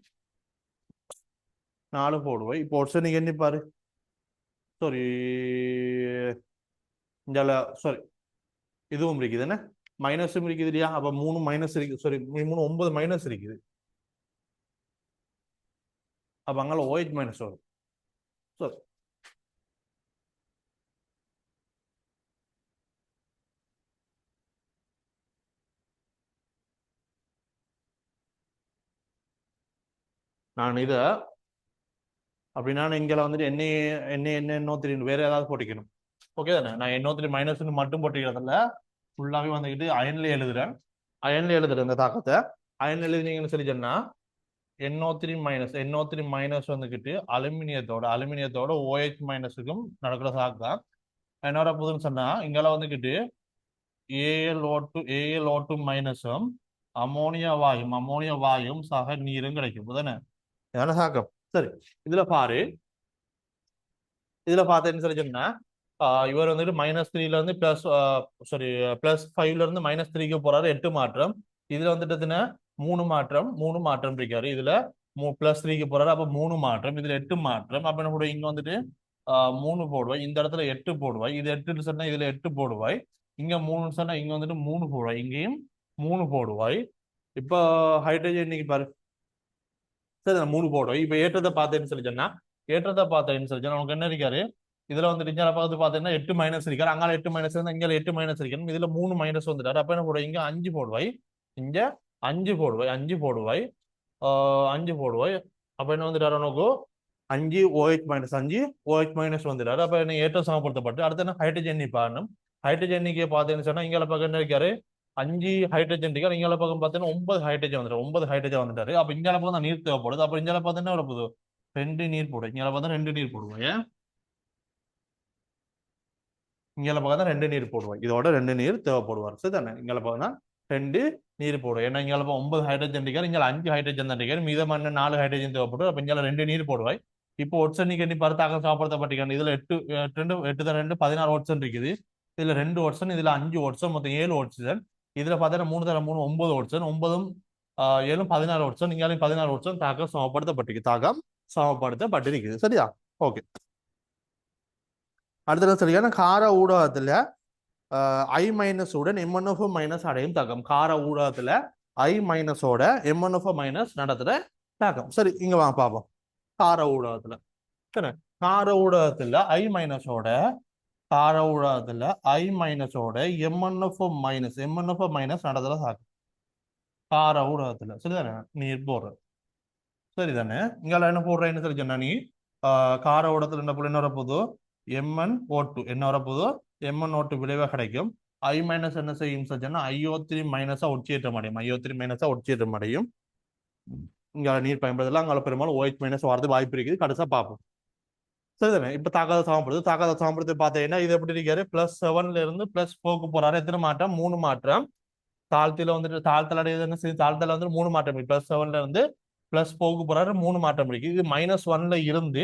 4 போடுவாய். இப்போ ஒட்சனுக்கு எண்ணி பாரு. சாரி, சாரி, இதுவும் இருக்குது என்ன, மைனஸும் இருக்குது இல்லையா? அப்ப 3 மைனஸ் இருக்கு, சாரி 3 9 மைனஸ் இருக்குது. அப்ப அங்கால OH மைனஸ் வரும். சரி, நான் இத அப்படின்னா இங்கே வந்துட்டு என்ன என்ன என்ன NO3 வேற ஏதாவது போட்டிக்கணும். ஓகே தானே? நான் NO3 மைனஸ்னு மட்டும் போட்டிக்கிறதில்ல, ஃபுல்லாகவே வந்துக்கிட்டு அயன்ல எழுதுறேன். அயன்ல எழுதுறேன் இந்த தாக்கத்தை. அயன் எழுதினீங்கன்னு சொல்லி சொன்னா NO3 மைனஸ் வந்துக்கிட்டு அலுமினியத்தோட OH மைனஸுக்கும் நடக்கிற தாக்கு தான். என்னோட புதுன்னு சொன்னா இங்கெல்லாம் வந்துக்கிட்டு ALO2 மைனஸும் அமோனியா வாயும் சக நீரும் கிடைக்கும் தானே? இதான தாக்கம். சரி, இதுல பாரு, இதுல பார்த்தேன்னு சொல்லி சொன்னா இவர் வந்துட்டு -3ல இருந்து +5ல இருந்து -3க்கு போறாரு, 8 மாற்றம். இதுல வந்துட்டு 3 மாற்றம் இருக்காரு. இதுல +3க்கு போறாரு, அப்ப 3 மாற்றம், இதுல 8 மாற்றம். அப்ப என்ன போடுவாய், இங்க வந்துட்டு 3 போடுவாய், இந்த இடத்துல 8 போடுவாய், இது 8 சொன்னா இதுல 8 போடுவாய், இங்க 3 சொன்னா இங்க வந்துட்டு 3 போடுவாய், இங்கேயும் 3 போடுவாய். இப்போ ஹைட்ரஜன் இன்னைக்கு பாரு, சரி 3 போடுவாய். இப்ப ஏற்றத்தை பார்த்தேன்னு சொல்லி சொன்னா உனக்கு என்ன இருக்காரு, இதுல வந்துட்டு இங்க பார்த்து பார்த்தீங்கன்னா 8 மைனஸ் இருக்காரு, அங்கால 8 மைனஸ் இருந்தா இங்க 8 மைனஸ் இருக்கு, இதுல 3 மைனஸ் வந்துட்டாரு. அப்ப என்ன போடுவாய், இங்க 5 போடுவாய், இங்க 5 போடுவாய், 5 போடுவாய், 5 போடுவாய். அப்ப என்ன வந்துட்டாரு உனக்கு 5 OH மைனஸ் 5 OH மைனஸ் வந்துட்டாரு. அப்ப என்ன ஏற்றம் சமப்படுத்தப்பட்டு அடுத்து என்ன ஹைட்ரஜன் பாருணும். ஹைட்ரஜன் பார்த்தேன்னு சொன்னா இங்க பக்கம் என்ன இருக்காரு, 5 ஹைட்ரஜன் இருக்காரு, இங்க பக்கம் பார்த்தீங்கன்னா 9 ஹைட்ரஜன் வந்துட்டாரு, 9 ஹைட்ரஜன் வந்துட்டாரு. அப்ப இங்க பக்கம் தான் நீர் தேவைப்படுது. அப்ப இங்க பார்த்தீங்கன்னா ஒரு புது 2 நீர் போடுவோம், இங்க பார்த்தா 2 நீர் போடுவோம், இங்கே பார்த்தா 2 நீர் போடுவோம், இதோட 2 நீர் தேவைப்படுவார். சரி தானே? இங்கே பார்த்தா 2 நீர் போடுவோம். ஏன்னா இங்கே 9 ஹைட்ரஜன் இருக்காரு, இங்கே 5 ஹைட்ரஜன் தான் இருக்காரு, மீதமான 4 ஹைட்ரஜன் தேவைப்படும். அப்ப இங்கே 2 நீர் போடுவாய். இப்போ ஒட்சனிக்கு எண்ணி பார்த்தாக சாப்பிடப்பட்டிருக்காங்க. இதுல 8 16 ஒட்சன் இருக்குது, இதுல 2 ஒட்சன், இதுல 5 ஒட்சன், மொத்தம் 7 ஒட்சன். இதுல பார்த்தா 3 தர 3 9 ஒட்சன், 9ம் 7ம் 16 ஒட்சன், இங்கே 16 ஒட்சன் தாக்கம் சமப்படுத்தப்பட்டிருக்குது. சரியா? ஓகே. அடுத்த சரியான கார ஊடகத்துல I- உடன் MnO4 மைனஸ் அடையும் தாக்கம். கார ஊடகத்துல I- MnO4 மைனஸ் நடத்துற தாக்கம். சரி, இங்க வாங்க பாப்போம். கார ஊடகத்துல கார ஊடகத்துல I- MnO4 மைனஸ் நடத்துற தாக்கம். கார ஊடகத்துல சரிதானே? நீர் போடுற சரிதானே? இங்க என்ன போடுறேன்னு சொல்லி சொன்னா நீ கார ஊடகத்துல என்ன வரப்போதோ MnO2 என்ன வரப்போதோ MnO2 விளைவாக கிடைக்கும். I- என்ன செய்யும் சொன்னா IO3 மைனஸா ஒட்சியேற்றம் அடையும். இங்க நீர் பயன்படுத்தலாம், அங்கே பெரும்பாலும் OH மைனஸ் வரது வாய்ப்பு இருக்குது. கடைசா பார்ப்போம். சரிதானே? இப்ப தாக்காத சமப்படுத்து பார்த்தீங்கன்னா இது எப்படி இருக்காரு, +7ல இருந்து +4க்கு போறாரு. எத்தனை மாற்றம்? 3 மாற்றம். தாழ்த்தில வந்துட்டு தாழ்த்தல வந்து 3 மாற்றம் இருக்கு. +7ல இருந்து +4க்கு போறாரு, 3 மாற்றம் இருக்கு. இது -1ல இருந்து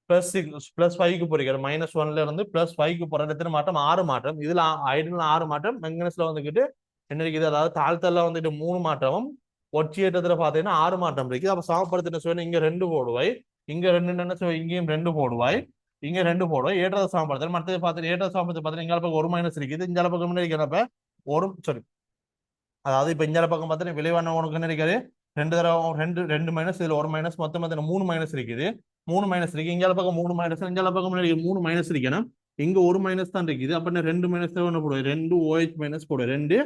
+5க்கு போறாரு. -1ல இருந்து +5க்கு போறாரு. எத்தனை மாற்றம்? 6 மாற்றம். இதுல ஹைட்ரஜன்ல 6 மாற்றம், மெங்கனஸ்ல வந்துகிட்டு என்ன இருக்குது, அதாவது தாழ்த்தல வந்துட்டு 3 மாற்றமும், ஒட்சியேற்றத்துல பாத்தீங்கன்னா 6 மாற்றம் இருக்கு. அப்ப சமப்படுத்தின சொல்லி இங்க 2 போடுவாய், இங்க 2 என்ன இங்கேயும் 2 போடுவாய், இங்க 2 போடுவாய். ஏற்றத சமப்படுத்தல் மற்றது பார்த்து ஏற்றத சமப்படுத்த பார்த்தீங்கன்னா இங்க பக்கம் 1 மைனஸ் இருக்குது, இங்க பக்கம் என்ன இருக்கிறப்ப ஒரு சாரி, அதாவது இப்ப இங்க பக்கம் பார்த்தீங்கன்னா விளைவான உனக்கு என்ன இருக்காது, 2 தடவை 2 மைனஸ், இதுல 1 மைனஸ், மொத்தம் 3 மைனஸ் இருக்குது. 3 மைனஸ் இருக்கு, இங்க பக்கம் 3 மைனஸ், இங்க பக்கம் 3 மைனஸ் இருக்கணும், இங்க 1 மைனஸ் தான் இருக்குது. அப்ப 2 மைனஸ் என்ன போடுவாய், 2 OH மைனஸ் போடுவாய், 2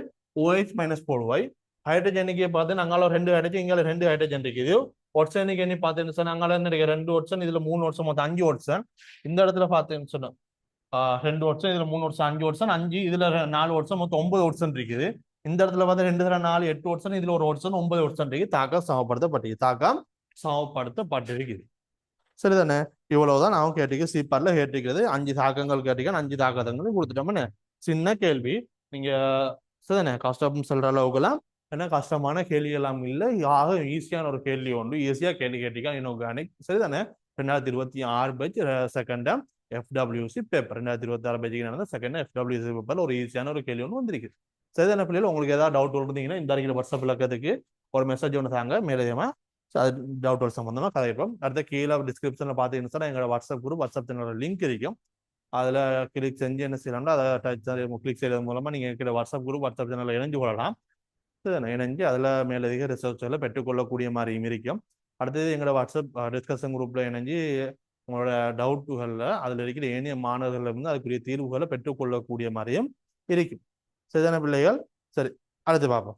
OH மைனஸ் போடுவாய். ஹைட்ரஜனுக்கு பார்த்து அங்கால 2 ஹைட்ரஜன், இங்க 2 ஹைட்ரஜன் இருக்குது. ஒட்சனுக்கு என்ன பார்த்தேன்னு சொன்னா அங்கால என்ன இருக்கு, 2 ஒட்சன், இதுல 3 ஒட்சன், மொத்தம் 5 ஒட்சன். இந்த இடத்துல பார்த்தேன்னு சொன்னா 2 ஒட்சன், இதுல 3 ஒட்சன், 5 ஒட்சன், 5 இதுல 4 ஒட்சன், மொத்தம் 9 ஒட்சன் இருக்குது. இந்த இடத்துல பார்த்து 2 தடவை 4 8 ஒட்சன், இதுல 1 ஒட்சன், 9 ஒட்சன் இருக்கு. தாக்கம் சமப்படுத்தப்பட்டிருக்குது. சரிதானே? இவ்வளவுதான் நான் கேட்டிருக்கேன். சீப்பார்ல கேட்டிருக்கிறது 5 தாக்கங்கள் கேட்டிருக்கேன், 5 தாக்கங்கள் கொடுத்துட்டோம்னு. சின்ன கேள்வி, நீங்க சரிதானே கஷ்டம் சொல்ற அளவுக்குலாம் ஏன்னா கஷ்டமான கேள்வி எல்லாம் இல்லை, ஆக ஈஸியான ஒரு கேள்வி உண்டு. ஈஸியா கேள்வி கேட்டிக்கா இன்ஆர்கானிக் சரிதானே. 2026 பேஜ் செகண்ட் எஃப்டபிள்யூசி பேப்பர் 2026 பேஜுக்கு நடந்த செகண்ட் எஃப்டபிள்யூசி பேப்பர்ல ஒரு ஈஸியான ஒரு கேள்வி ஒன்று வந்திருக்கு. சரிதானே பிள்ளைகள், உங்களுக்கு ஏதாவது டவுட் இருந்தீங்கன்னா இந்த அறிக்கையில் வாட்ஸ்அப் இலக்கத்துக்கு ஒரு மெசேஜ் ஒன்று தாங்க, மேலதிகமா டவுட் சம்பந்தமா கதைப்போம். அடுத்த கீழே டிஸ்கிரிப்ஷன்ல பாத்தீங்கன்னா சார் எங்களோட வாட்ஸ்அப் குரூப் வாட்ஸ்அப் சேனலோட லிங்க் இருக்கும். அதில் கிளிக் செஞ்சு என்ன செய்யலாம்னா அதை டச் கிளிக் செய்யறது மூலமா நீங்க இருக்கிற வாட்ஸ்அப் குரூப் வாட்ஸ்அப் சேனலில் இணைஞ்சு கொள்ளலாம். இணைஞ்சு அதில் மேலதிக ரிசர்ச்களை பெற்றுக்கொள்ளக்கூடிய மாதிரியும் இருக்கும். அடுத்தது எங்களோட வாட்ஸ்அப் டிஸ்கஷன் குரூப்ல இணைஞ்சு உங்களோட டவுட்டுகளில் அதில் இருக்கிற ஏனைய மாணவர்கள் இருந்து அதுக்குரிய தீர்வுகளை பெற்றுக்கொள்ளக்கூடிய மாதிரியும் இருக்கும். சரிதான பிள்ளைகள்? சரி, அடுத்து பார்ப்போம்.